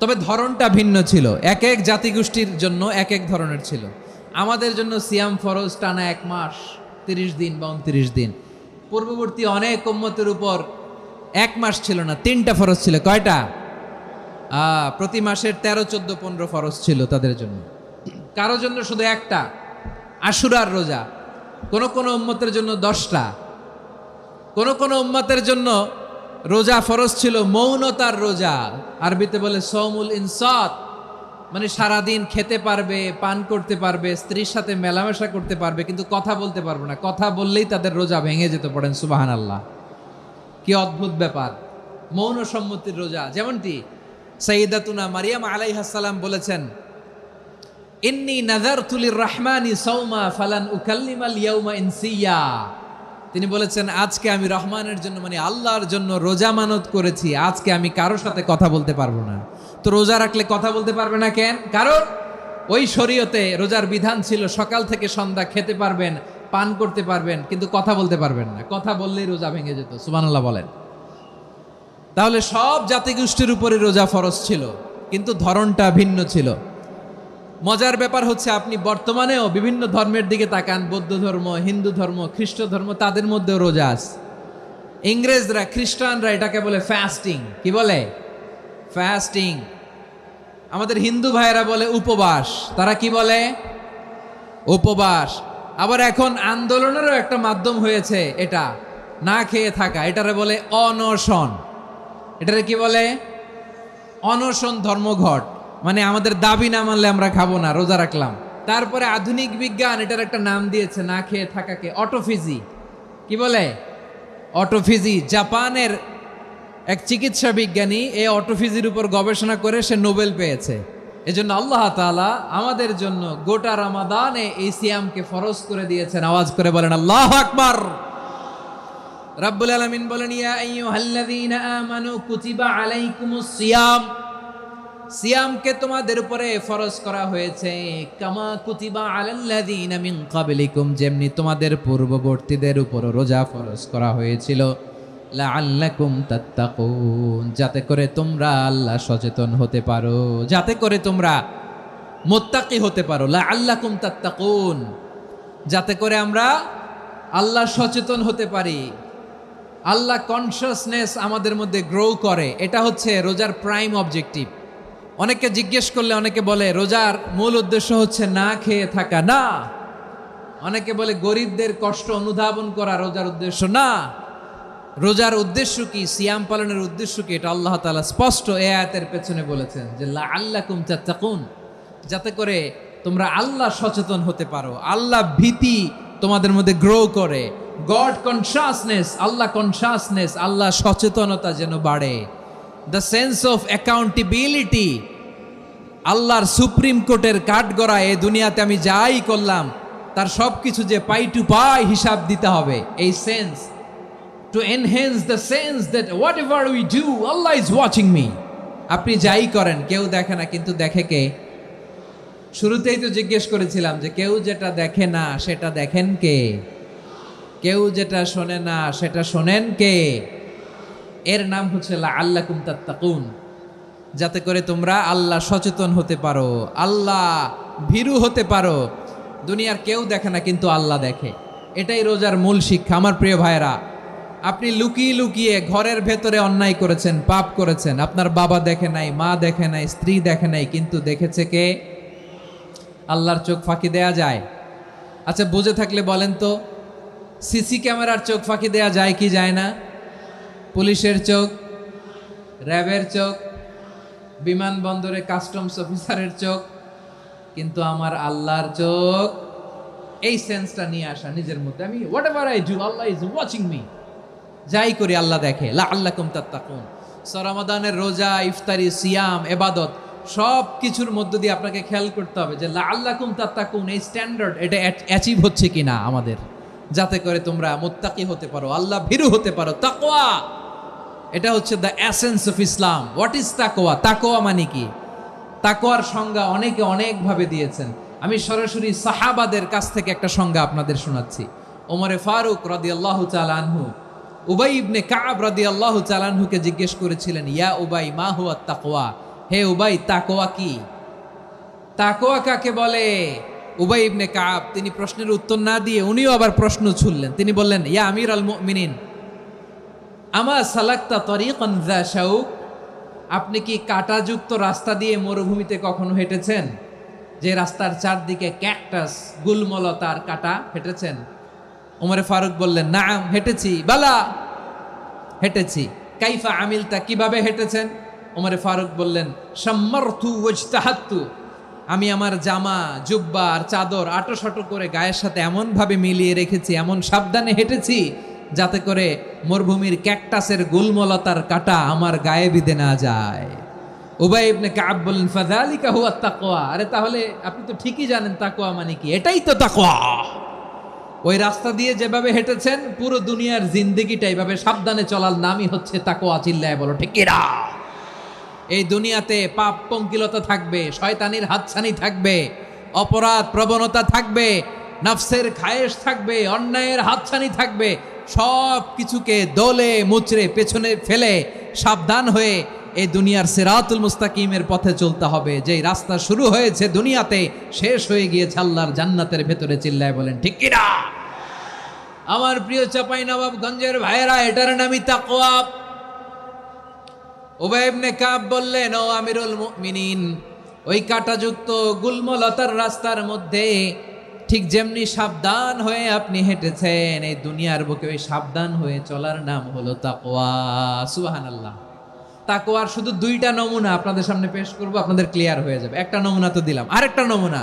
তবে ধরনটা ভিন্ন ছিল, এক এক জাতিগোষ্ঠীর জন্য এক এক ধরনের ছিল। আমাদের জন্য সিয়াম ফরজ টানা 1 মাস 30 দিন বা 29 দিন। পূর্ববর্তী অনেক উম্মতের উপর 1 মাস ছিল না, 3টা ফরজ ছিল। কয়টা? প্রতি মাসের 13, 14, 15 ফরজ ছিল তাদের জন্য। কারো জন্য শুধু একটা, আশুরার রোজা। কোন কোন উম্মতের জন্য 10টা। কোন কোন উম্মতের জন্য রোজা ফরজ ছিল মৌনতার রোজা, আরবিতে বলে সৌমুল ইনসাত, মানে সারাদিন খেতে পারবে, পান করতে পারবে, স্ত্রীর সাথে মেলামেশা করতে পারবে, কিন্তু কথা বলতে পারবে না। কথা বললেই তাদের রোজা ভেঙে যেত। পড়েন সুবহানাল্লাহ। কি অদ্ভুত ব্যাপার! মৌন সম্মতির রোজা। যেমনটি সাইয়্যিদাতুনা মারিয়াম আলাইহিস সালাম বলেছেন, ইন্নী নাযারতু লির-রাহমানি সাওমা ফালান উকাল্লিমাল ইয়াওমা ইনসিয়া। তিনি বলেছেন, আজকে আমি রহমানের জন্য মানে আল্লাহর জন্য রোজা মানত করেছি, আজকে আমি কারোর সাথে কথা বলতে পারবো না। তো রোজা রাখলে কথা বলতে পারবে না কেন? কারণ ওই শরীয়তে রোজার বিধান ছিল সকাল থেকে সন্ধ্যা খেতে পারবেন, পান করতে পারবেন, কিন্তু কথা বলতে পারবেন না। কথা বললেই রোজা ভেঙে যেত। সুবহানাল্লাহ বলেন। তাহলে সব জাতিগোষ্ঠীর উপরে রোজা ফরজ ছিল, কিন্তু ধরনটা ভিন্ন ছিল। মজার ব্যাপার হচ্ছে, আপনি বর্তমানেও বিভিন্ন ধর্মের দিকে তাকান, বৌদ্ধ ধর্ম, হিন্দু ধর্ম, খ্রিস্ট ধর্ম, তাদের মধ্যেও রোজা আছে। ইংরেজরা, খ্রিস্টানরা এটাকে বলে ফাস্টিং। কি বলে? ফাস্টিং। আমাদের হিন্দু ভাইয়েরা বলে উপবাস। তারা কি বলে? উপবাস। আবার এখন আন্দোলনেরও একটা মাধ্যম হয়েছে এটা, না খেয়ে থাকা। এটারে বলে অনশন। এটারে কি বলে? অনশন ধর্মঘট। মানে আমাদের দাবি না মানলে আমরা খাবো না, রোজা রাখলাম। তারপরে আধুনিক বিজ্ঞান এটার একটা নাম দিয়েছে না খেয়ে থাকাকে, অটোফিজি। কি বলে? অটোফিজি। জাপানের এক চিকিৎসা বিজ্ঞানী এই অটোফিজির উপর গবেষণা করে সে নোবেল পেয়েছে। এজন্য আল্লাহ তাআলা আমাদের জন্য গোটা রমাদানে এই সিয়ামকে ফরজ করে দিয়েছেন। আওয়াজ করে বলেন আল্লাহু আকবার। রাব্বুল আলামিন বলেন, ইয়া আইয়ুহাল্লাযীনা আমানু কুতিবা আলাইকুমুস সিয়াম। সিয়ামকে তোমাদের উপরে ফরজ করা হয়েছে, কামা কুতিবা আলাল্লাযীনা মিন ক্বাবলিকুম, যেমনি তোমাদের পূর্ববর্তীদের উপর রোজা ফরজ করা হয়েছিল, লাআল্লাকুম তাত্তাকুন, যাতে করে তোমরা আল্লাহ সচেতন হতে পারো, যাতে করে তোমরা মুত্তাকি হতে পারো। লাআল্লাকুম তাত্তাকুন, যাতে করে আমরা আল্লাহ সচেতন হতে পারি, আল্লাহ কনসিয়াসনেস আমাদের মধ্যে গ্রো করে। এটা হচ্ছে রোজার প্রাইম অবজেক্টিভ। অনেকে জিজ্ঞেস করলে অনেকে বলে রোজার মূল উদ্দেশ্য হচ্ছে না খেয়ে থাকা। না। অনেকে বলে গরিবদের কষ্ট অনুধাবন করা রোজার উদ্দেশ্য। না। রোজার উদ্দেশ্য কি? সিয়াম পালনের উদ্দেশ্য কি? এটা আল্লাহ তাআলা স্পষ্ট এই আয়াতের পেছনে বলেছেন যে লাআল্লাকুম তাত্তাকুন, যাতে করে তোমরা আল্লাহ সচেতন হতে পারো, আল্লাহ ভীতি তোমাদের মধ্যে গ্রো করে, গড কনসিয়াসনেস, আল্লাহ কনসিয়াসনেস, আল্লাহ সচেতনতা যেন বাড়ে, দ্য সেন্স অফ অ্যাকাউন্টেবিলিটি। আল্লাহর সুপ্রিম কোর্টের কাঠগড়া এই দুনিয়াতে আমি যাই করলাম তার সব কিছু যে পাই টু পাই হিসাব দিতে হবে, এই sense, to enhance the sense that whatever we do, Allah is watching me. আপনি যাই করেন কেউ দেখে না, কিন্তু দেখে কে? শুরুতেই তো জিজ্ঞেস করেছিলাম যে কেউ যেটা দেখে না সেটা দেখেন কে? কেউ যেটা শোনে না সেটা শোনেন কে? এর নাম হচ্ছে লাআল্লাকুম তাত্তাকুন, যাতে করে তোমরা আল্লাহ সচেতন হতে পারো, আল্লাহ ভীরু হতে পারো। দুনিয়ার কেউ দেখে না, কিন্তু আল্লাহ দেখে। এটাই রোজার মূল শিক্ষা। আমার প্রিয় ভাইরা, আপনি লুকিয়ে লুকিয়ে ঘরের ভেতরে অন্যায় করেছেন, পাপ করেছেন, আপনার বাবা দেখে নাই, মা দেখে নাই, স্ত্রী দেখে নাই, কিন্তু দেখেছে কে? আল্লাহর চোখ ফাঁকি দেয়া যায়? আচ্ছা, বুঝে থাকলে বলেন তো, সিসি ক্যামেরার চোখ ফাঁকি দেয়া যায় কি যায় না? পুলিশের চোখ, র্যাবের চোখ, বিমানবন্দরে কাস্টমস অফিসারের চোখ, কিন্তু আমার আল্লাহর চোখ। এই সেন্সটা নিয়ে আসা নিজের মধ্যে, আমি what ever I do Allah is watching me, যাই করি আল্লাহ দেখে। লাআল্লাকুম তাত্তাকুন। রমাদানের রোজা, ইফতারি, সিয়াম, ইবাদত সব কিছুর মধ্য দিয়ে আপনাকে খেয়াল করতে হবে যে লাআল্লাকুম তাত্তাকুন এই স্ট্যান্ডার্ড এটা অ্যাচিভ হচ্ছে কিনা আমাদের, যাতে করে তোমরা মুত্তাকি হতে পারো, আল্লাহ ভীরু হতে পারো। তাকওয়া, এটা হচ্ছে the essence of Islam. What is তাকওয়া? তাকওয়া মানে কি? তাকওয়ার সংজ্ঞা অনেকে অনেকভাবে দিয়েছেন। আমি সরাসরি সাহাবাদের কাছ থেকে একটা সংজ্ঞা আপনাদের শোনাচ্ছি। ওমরে ফারুক রাদিয়াল্লাহু তাআলা আনহু উবাই ইবনে কাব রাদিয়াল্লাহু তাআলা আনহুকে জিজ্ঞেস করেছিলেন, ইয়া উবাই মা হুয়া তাকওয়া, হে উবাই তাকওয়া কি? তাকওয়া কাকে বলে? উবাই ইবনে কাব তিনি প্রশ্নের উত্তর না দিয়ে উনিও আবার প্রশ্ন ছুড়লেন। তিনি বললেন, ইয়া আমির আল মুমিনিন, আমা সালাকতা তরিকান যা শাউক, আপনি কি কাঁটাযুক্ত রাস্তা দিয়ে মরুভূমিতে কখনো হেঁটেছেন? যে রাস্তার চারদিকে ক্যাকটাস, গুলমলতার কাঁটা, হেঁটেছেন? ওমরে ফারুক বললেন, নাম হেঁটেছি। বালা, হেঁটেছি। কাইফা আমিলতা, কিভাবে হেঁটেছেন? ওমরে ফারুক বললেন, শাম্মারতু ওয়াজতাহাত্তু, আমি আমার জামা, জুব্বা আর চাদর আটোসাটো করে গায়ের সাথে এমনভাবে মিলিয়ে রেখেছি, এমন সাবধানে হেঁটেছি যাতে করে মরুভূমির ক্যাকটাসের গুলমলতার কাঁটা আমার গায়ে বিঁধে না যায়। উবাই ইবনে কাব বললেন ফাযালিকা হুয়া তাকওয়া। আরে তাহলে আপনি তো ঠিকই জানেন তাকওয়া মানে কি, এটাই তো তাকওয়া। ওই রাস্তা দিয়ে যেভাবে হেঁটেছেন পুরো দুনিয়ার জিন্দেগিটা এইভাবে সাবধানে চলার নামই হচ্ছে তাকওয়া। চিল্লায় বলো ঠিক কিনা? এই দুনিয়াতে পাপ পঙ্কিলতা থাকবে, শয়তানির হাতছানি থাকবে, অপরাধ প্রবণতা থাকবে, নফসের খায়েশ থাকবে, অন্যায়ের হাতছানি থাকবে। সব কিছুকে দলে মুচড়ে পেছনে ফেলে সাবধান হয়ে এই দুনিয়ার সিরাতুল মুস্তাকিমের পথে চলতে হবে। যেই রাস্তা শুরু হয়েছে দুনিয়াতে শেষ হয়ে গিয়েছে আল্লাহর জান্নাতের ভেতরে। চিল্লায় বলেন ঠিক কিনা? আমার প্রিয় চাঁপাইনবাবগঞ্জের ভাইয়েরা, এটার নামই তাকওয়া। উবাই ইবনে কাব বললেন, ও আমিরুল মুমিনিন, ওই কাঁটাযুক্ত গুল্মলতার রাস্তার মধ্যে ঠিক যেমনি সাবধান হয়ে আপনি হেঁটেছেন, এই দুনিয়ার বুকে ওই সাবধান হয়ে চলার নাম হলো তাকওয়া। সুবহানাল্লাহ। তাকওয়ার শুধু দুইটা নমুনা আপনাদের সামনে পেশ করব, আপনাদের ক্লিয়ার হয়ে যাবে। একটা নমুনা তো দিলাম, আরেকটা নমুনা,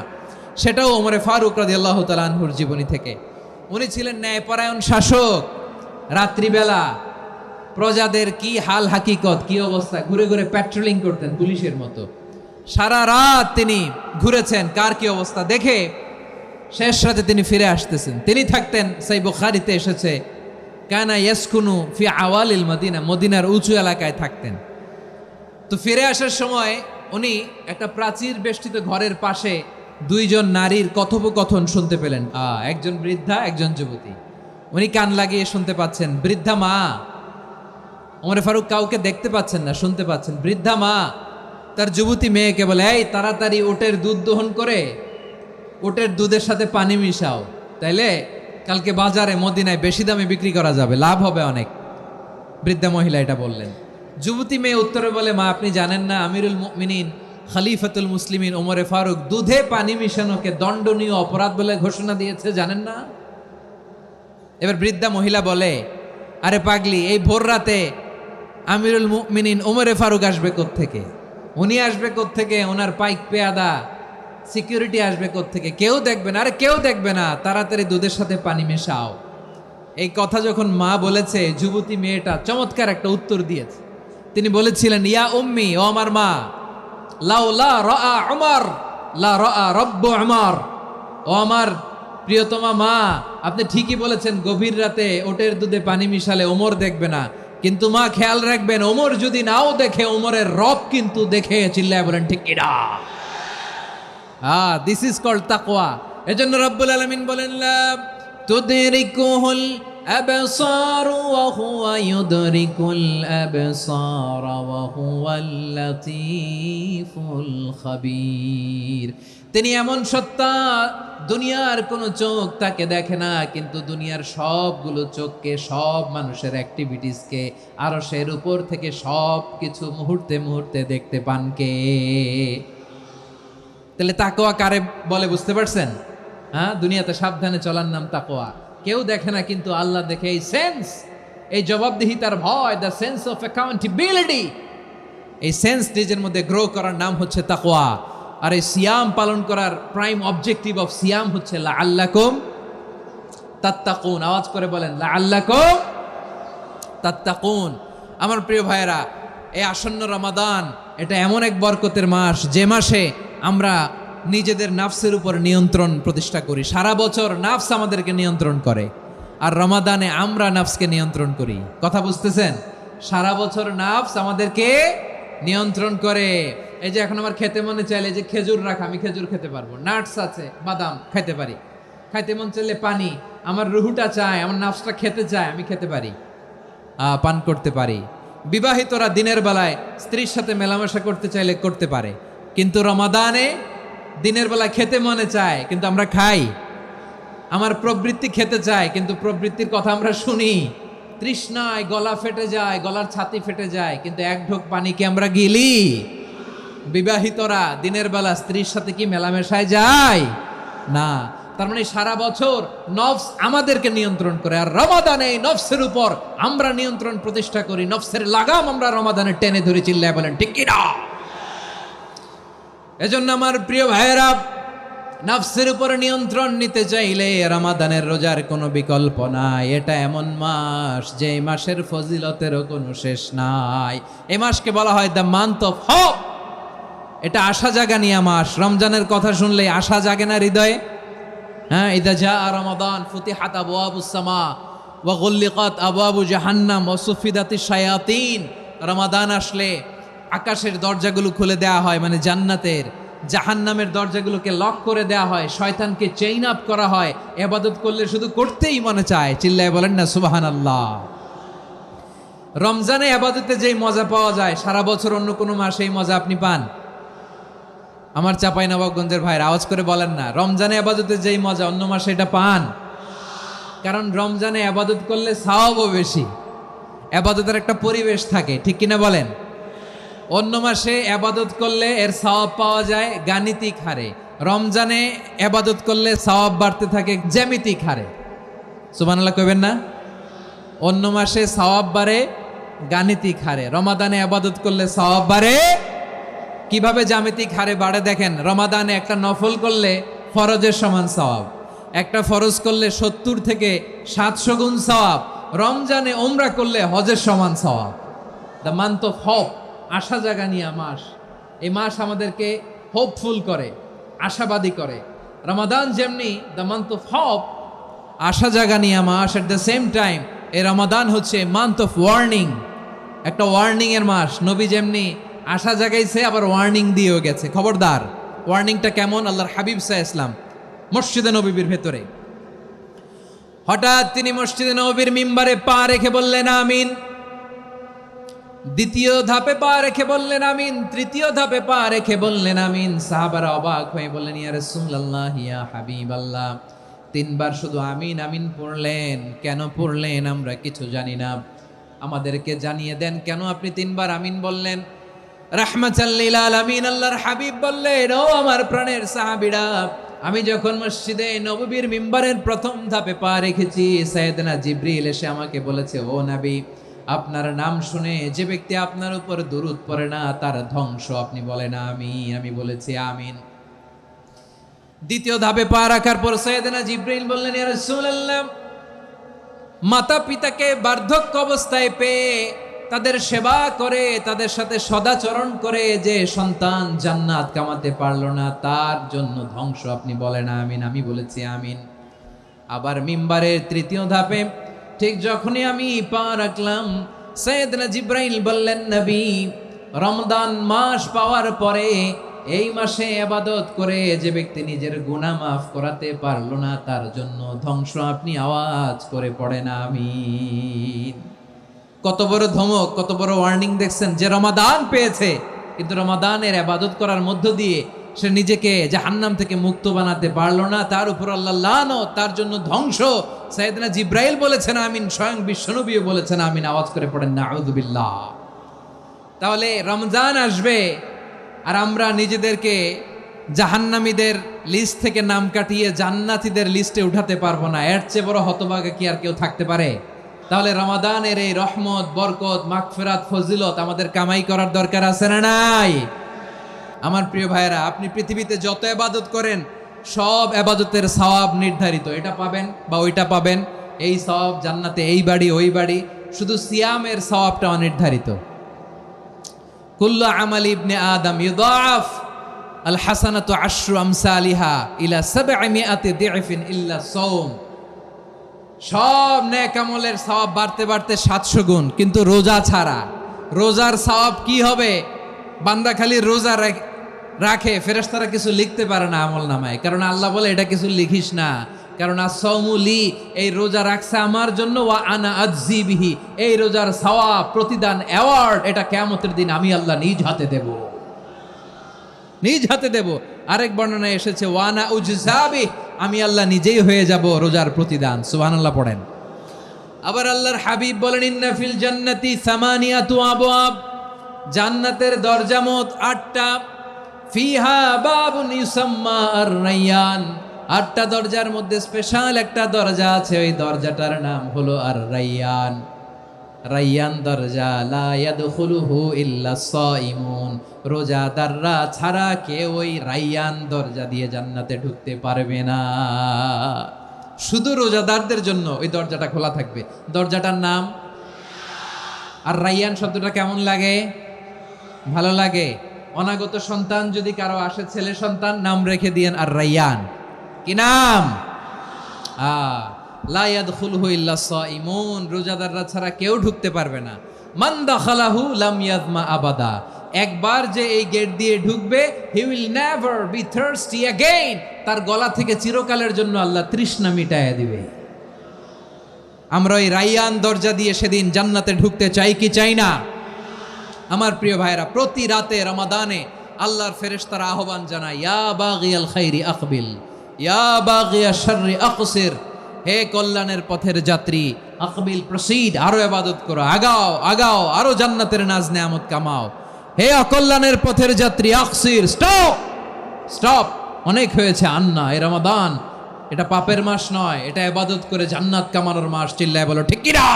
সেটাও ওমরে ফারুক রাদিয়াল্লাহু তাআলা আনহুর জীবনী থেকে। উনি ছিলেন ন্যায়পরায়ণ শাসক। রাত্রিবেলা প্রজাদের কি হাল হাকিকত, কি অবস্থা, ঘুরে ঘুরে প্যাট্রোলিং করতেন পুলিশের মতো। সারা রাত তিনি ঘুরেছেন কার কি অবস্থা দেখে, শেষ রাতে তিনি ফিরে আসতেছেন। তিনি থাকতেন, সেই বুখারীতে এসেছে, কানা ইয়াসকুনু ফি আওয়ালিল মদিনা, মদিনার উঁচু এলাকায় থাকতেন। তো ফিরে আসার সময় উনি একটা প্রাচীর বেষ্টিত ঘরের পাশে দুইজন নারীর কথোপকথন শুনতে পেলেন। একজন বৃদ্ধা, একজন যুবতী। উনি কান লাগিয়ে শুনতে পাচ্ছেন। বৃদ্ধা মা, ওমরে ফারুক কাউকে দেখতে পাচ্ছেন না, শুনতে পাচ্ছেন। বৃদ্ধা মা তার যুবতী মেয়েকে বলে, এই তাড়াতাড়ি উটের দুধ দহন করে উটের দুধের সাথে পানি মিশাও, তাইলে কালকে বাজারে মদিনায় বেশি দামে বিক্রি করা যাবে, লাভ হবে অনেক। বৃদ্ধা মহিলা এটা বললেন। যুবতী মেয়ে উত্তরে বলে, মা আপনি জানেন না আমিরুল মুমিনিন খলিফাতুল মুসলিমিন ওমরে ফারুক দুধে পানি মিশানোকে দণ্ডনীয় অপরাধ বলে ঘোষণা দিয়েছে, জানেন না? এবার বৃদ্ধা মহিলা বলে, আরে পাগলি, এই ভোর রাতে আমিরুল মুমিনিন ওমরে ফারুক আসবে কোত্থেকে? উনি আসবে কোত্থেকে? ওনার পাইক পেয়াদা সিকিউরিটি আসবে কোত্থেকে? কেউ দেখবে না। আরে কেউ দেখবে না, তাড়াতাড়ি দুধের সাথে পানি মেশাও। এই কথা যখন মা বলেছে, যুবতী মেয়েটা চমৎকার একটা উত্তর দিয়েছে। তিনি বলেছিলেন, ইয়া উম্মি, ও আমার মা, লাউলা রাআ উমর লা রাআ রব্বু উমর। ও আমার প্রিয়তমা মা, আপনি ঠিকই বলেছেন, গভীর রাতে ওটের দুধে পানি মিশালে ওমর দেখবে না, কিন্তু মা খেয়াল রাখবেন, ওমর যদি নাও দেখে, ওমরের রব কিন্তু দেখে। চিল্লায় বলেন ঠিক কিনা? দিস ইজ কল্ড তাকওয়া। এজন্য রব্বুল আলামিন বলেন, লা তুদরিকুহুল আবসার ওয়া হুয়া ইউদরিকুল আবসার ওয়া হুয়াল লাতীফুল খাবীর। তিনি এমন সত্তা, দুনিয়ার কোনো চোখ তাকে দেখে না, কিন্তু দুনিয়ার সবগুলো চোখকে, সব মানুষের অ্যাক্টিভিটিসকে আরশের উপর থেকে সব কিছু মুহূর্তে মুহূর্তে দেখতে পান কে? তাহলে তাকওয়া কারে বলে বুঝতে পারছেন? দুনিয়াতে সাবধানে চলার নাম তাকওয়া। কেউ দেখে না, কিন্তু আল্লাহ দেখে। এই সেন্স, এই জবাবদিহিতার ভয়, দ্য সেন্স অফ অ্যাকাউন্টেবিলিটি, এই সেন্স নিজের মধ্যে গ্রো করার নাম হচ্ছে তাকওয়া। আর এই সিয়াম পালন করার প্রাইম অবজেক্টিভ অফ সিয়াম হচ্ছে লাআল্লাকুম তাত্তাকুন। আওয়াজ করে বলেন, লাআল্লাকুম তাত্তাকুন। আমার প্রিয় ভাইয়েরা, এই আসন্ন রমাদান, এটা এমন এক বরকতের মাস, যে মাসে আমরা নিজেদের নাফসের উপর নিয়ন্ত্রণ প্রতিষ্ঠা করি। সারা বছর নাফস আমাদেরকে নিয়ন্ত্রণ করে, আর রমাদানে আমরা নাফসকে নিয়ন্ত্রণ করি। কথা বুঝতেছেন? সারা বছর নাফস আমাদেরকে নিয়ন্ত্রণ করে। এই যে এখন আমার খেতে মনে চাইলে, যে খেজুর রাখা, আমি খেজুর খেতে পারবো, নাটস আছে, বাদাম খাইতে পারি। খাইতে মন চাইলে পানি, আমার রুহুটা চায়, আমার নাফসটা খেতে চায়, আমি খেতে পারি, পান করতে পারি। বিবাহিতরা দিনের বেলায় স্ত্রীর সাথে মেলামেশা করতে চাইলে করতে পারে, কিন্তু রমাদানে দিনের বেলায় খেতে মনে চায়, কিন্তু আমরা খাই। আমার প্রবৃত্তি খেতে চায়, কিন্তু প্রবৃত্তির কথা আমরা শুনি। তৃষ্ণায় গলা ফেটে যায়, গলার ছাতি ফেটে যায়, কিন্তু এক ঢোক পানি কি আমরা গিলি? বিবাহিতরা দিনের বেলা স্ত্রীর সাথে কি মেলামেশায় যায়? না। তার মানে সারা বছর নফস আমাদেরকে নিয়ন্ত্রণ করে, আর রমাদানে এই নফসের উপর আমরা নিয়ন্ত্রণ প্রতিষ্ঠা করি। নফসের লাগাম আমরা রমাদানে টেনে ধরে। চিল্লায় বলেন ঠিক কিনা? এজন্য আমার প্রিয় ভাইয়েরা, নফসের উপর নিয়ন্ত্রণ নিতে চাইলে রমাদানের রোজার কোনো বিকল্প নাই। এটা এমন মাস, যে মাসের ফজিলতেরও কোনো শেষ নাই। এই মাসকে বলা হয় দ্য মান্থ অফ হোপ, এটা আশা জাগানিয়া মাস। রমজানের কথা শুনলে আশা জাগে না হৃদয়ে? হ্যাঁ, ইদা জা রমাদান ফুতিহাত আবওয়াবুস সামা ওয়া গুল্লিকাত আবওয়াবু জাহান্নাম ওয়া সুফিদাতিশ শায়াতিন। রমাদান আসলে আকাশের দরজাগুলো খুলে দেয়া হয়, মানে জান্নাতের। জাহান্নামের দরজাগুলোকে লক করে দেয়া হয়, শয়তানকে চেইন আপ করা হয়। ইবাদত করলে শুধু করতেই মনে চায়। চিল্লায় বলেন না সুবহানাল্লাহ। রমজানে ইবাদতে যেই মজা পাওয়া যায়, সারা বছর অন্য কোনো মাসে এই মজা আপনি পান? আমার চাঁপাইনবাবগঞ্জের ভাইরা আওয়াজ করে বলেন না, রমজানে ইবাদতে যেই মজা অন্য মাসে এটা পান? কারণ রমজানে ইবাদত করলে সওয়াবও বেশি, ইবাদতের একটা পরিবেশ থাকে, ঠিক কিনা বলেন? অন্য মাসে ইবাদত করলে এর সওয়াব পাওয়া যায় গাণিতিক হারে, রমজানে ইবাদত করলে সওয়াব বাড়তে থাকে জ্যামিতিক হারে। সুবহানাল্লাহ কইবেন না? অন্য মাসে সওয়াব বাড়ে গাণিতিক হারে, রমাদানে ইবাদত করলে সওয়াব বাড়ে কিভাবে জ্যামিতিক হারে বাড়ে দেখেন। রমাদানে একটা নফল করলে ফরজের সমান সওয়াব, একটা ফরজ করলে 70 থেকে 700 গুণ সওয়াব। রমজানে উমরা করলে হজের সমান সওয়াব। দ্য মান্থ অফ হোপ, আশা জাগানিয়া মাস। এই মাস আমাদেরকে হোপফুল করে, আশাবাদী করে। রমাদান যেমনি দ্য মান্থ অফ হোপ, আশা জাগানিয়া মাস, এট দ্য সেম টাইম এই রমাদান হচ্ছে মান্থ অফ ওয়ার্নিং, একটা ওয়ার্নিং এর মাস। নবী যেমনি আশা জাগাইছে, আবার ওয়ার্নিং দিয়েও গেছে, খবরদার। ওয়ার্নিংটা কেমন? আল্লাহর হাবিব সাল্লাল্লাহু আলাইহি ওয়াসাল্লাম মসজিদে নববীর ভেতরে হঠাৎ তিনি মসজিদে নববীর মিম্বারে পা রেখে বললেন আমিন। দ্বিতীয় ধাপে পা রেখে বললেন আমিন, তৃতীয় ধাপে পা রেখে বললেন আমিন। সাহাবারা অবাক হয়ে বললেন, ইয়া রাসূলুল্লাহ, ইয়া হাবিবাল্লাহ, 3 বার শুধু আমিন আমিন পড়লেন, কেন পড়লেন আমরা কিছু জানি না, আমাদেরকে জানিয়ে দেন কেন আপনি 3 বার আমিন বললেন। রাহমাতাল লিল আলামিন আল্লাহর হাবিব বললেন, ও আমার প্রাণের সাহাবীরা, আমি যখন মসজিদে নববীর মিম্বারের প্রথম ধাপে পা রেখেছি, সাইয়েদনা জিবরিল এসে আমাকে বলেছে, ও নবী, আপনার নাম শুনে যে ব্যক্তি আপনার উপর দুরূদ পড়ে না তার ধ্বংস। আপনি বলেন আমিন। আমি বলেছি আমিন। দ্বিতীয় ধাপে পা রাখার পর সাইয়েদনা জিবরিল বললেন, ইয়া রাসূলুল্লাহ, মাতা পিতাকে বার্ধক্য অবস্থায় পেয়ে তাদের সেবা করে, তাদের সাথে সদাচরণ করে যে সন্তান জান্নাত কামাতে পারলো না, তার জন্য ধ্বংস। আপনি বলেন আমিন। আমি বলেছি আমিন। আবার মিম্বারের তৃতীয় ধাপে ঠিক যখনই আমি পা রাখলাম, সাইয়েদনা জিবরাইল বললেন, নবী, রমজান মাস পাওয়ার পরে এই মাসে ইবাদত করে যে ব্যক্তি নিজের গুনাহ মাফ করাতে পারলো না, তার জন্য ধ্বংস। আপনি আওয়াজ করে পড়েন আমিন। কত বড় ধমক, কত বড় ওয়ার্নিং দেখছেন। যে রমাদান পেয়েছে কিন্তু রমাদানের ইবাদত করার মধ্য দিয়ে সে নিজেকে জাহান্নাম থেকে মুক্ত বানাতে পারলো না, তার উপর আল্লাহ লানত, তার জন্য ধ্বংস। সাইয়েদনা জিবরাইল বলেছেন আমিন, স্বয়ং বিশ্বনবীও বলেছেন আমিন। আওয়াজ করে পড়েন নাউযু বিল্লাহ। তাহলে রমজান আসবে আর আমরা নিজেদেরকে জাহান্নামীদের লিস্ট থেকে নাম কাটিয়ে জান্নাতীদের লিস্টে উঠাতে পারবো না। এর চেয়ে বড় হতভাগা কি আর কেউ থাকতে পারে? তাহলে রমাদানের এই রহমত, বরকত, মাগফিরাত, ফজিলত আমাদের কামাই করার দরকার আছে না নাই? আমার প্রিয় ভাইয়েরা, আপনি পৃথিবীতে যত ইবাদত করেন সব ইবাদতের সওয়াব নির্ধারিত। এটা পাবেন বা ওইটা পাবেন, এই সওয়াব জান্নাতে, এই বাড়ি ওই বাড়ি। শুধু সিয়ামের সওয়াবটা অনির্ধারিত। কুল্লু আমাল ইবনে আদম ইউদাফ আল হাসানাতু আশরু আমসালিহা ইলা 700 দি'ফিন ইল্লা সাওম। সব নেক আমলের সওয়াব বাড়তে বাড়তে 700 গুণ, কিন্তু রোজা ছাড়া। রোজার সওয়াব কি হবে? বান্দা খালি রোজা রাখে, ফেরেশতারা কিছু লিখতে পারে না আমল নামায়, কারণ আল্লাহ বলে এটা কিছু লিখিস না, কারণ আস-সাওমু লি, এই রোজা রাখছে আমার জন্য, ওয়া আনা আজজি বিহি, এই রোজার সওয়াব, প্রতিদান, অ্যাওয়ার্ড এটা কিয়ামতের দিন আমি আল্লাহ নিজ হাতে দেব, নিজ হাতে দেব। আরেক বর্ণনায় এসেছে ওয়ানা উজজাবি, আমি আল্লাহ নিজেই হয়ে যাব রোজার প্রতিদান। সুবহানাল্লাহ পড়েন। আবার আল্লাহর হাবিব বলেন, ইন্না ফিল জান্নাতি সামানিয়াতু আবওয়াব, জান্নাতের দরজা মোট 8টা। ফিহা বাবুন ইউসাম্মা আর-রায়্যান, 8টা দরজার মধ্যে স্পেশাল একটা দরজা আছে, ওই দরজাটার নাম হলো আর-রায়্যান। রায়্যান দরজা, লা ইয়াদখুলুহু ইল্লা সাইমুন, রোজাদাররা ছাড়া কেউ ওই রায়্যান দরজা দিয়ে জান্নাতে ঢুকতে পারবে না। শুধু রোজাদারদের জন্য ওই দরজাটা খোলা থাকবে। দরজাটার নাম আর রায়্যান। শব্দটা কেমন লাগে? ভালো লাগে। অনাগত সন্তান যদি কারো আসে, ছেলে সন্তান, নাম রেখে দিয়েন আর রাইয়ান। কি নাম? লা ইয়াদখুলহু ইল্লা সাইমুন, রোজাদাররা ছাড়া কেউ ঢুকতে পারবে না। মান দাখালাহু লাম ইয়াযমা আবাদা, একবার যে এই গেট দিয়ে ঢুকবে, he will never be thirsty again, তার গলা থেকে চিরকালের জন্য আল্লাহ তৃষ্ণা মিটায়া দিবে। আমরা ওই রাইয়ান দরজা দিয়ে সেদিন জান্নাতে ঢুকতে চাই কি চাই না? আমার প্রিয় ভাইরা, প্রতি রাতে রমাদানে আল্লাহর ফেরেশতারা আহ্বান জানায়, ইয়া বাগিয়াল খাইরি আকবিল, ইয়া বাগিয়াশ শাররি আকসির, হে কল্যাণের পথের যাত্রী, আকবিল প্রসিড, আরো ইবাদত করো, আগাও আগাও, আরো জান্নাতের নাজ নেয়ামত কামাও। হে অকল্যাণের পথের যাত্রী, আকসির, স্টপ স্টপ, অনেক হয়েছে, আন্না, এ রমাদান এটা পাপের মাস নয়, এটা ইবাদত করে জান্নাত কামানোর মাস। চিল্লায় বলো ঠিক কি না?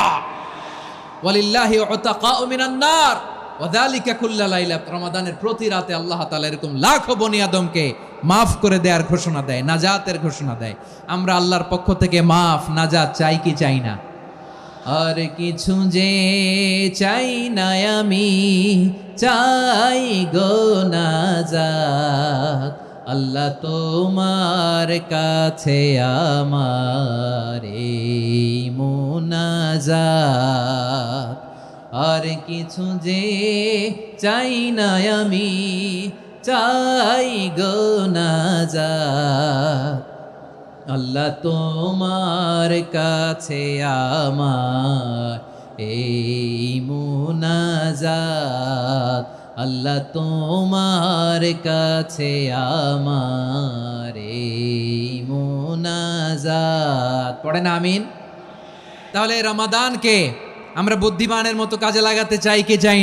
ওয়ালিল্লাহি উতাকাউ মিনান নার ওয়া যালিকা কুল্লা লাইলা, রমাদানের প্রতি রাতে আল্লাহ তাআলা এরকম লাখো বনি আদমকে মাফ করে দেওয়ার ঘোষণা দেয়, নাজাতের ঘোষণা দেয়। আমরা আল্লাহর পক্ষ থেকে মাফ, নাজাত চাই কি চাই না? আর কিছু যে চাই না আমি, চাই গো নাজাত, আল্লাহ তোমার কাছে আমার এই মুনাজাত। আর কিছু যে চাই না আমি, চাই গো নাজাত, আল্লাহ তোমার কাছে আমার এই মুনাজাত, আল্লাহ তোমার কাছে আমার এই মুনাজাত। পড়েন আমিন। তাহলে রমাদানকে আমরা বুদ্ধিমানের মতো কাজে লাগাতে চাই কি চাই?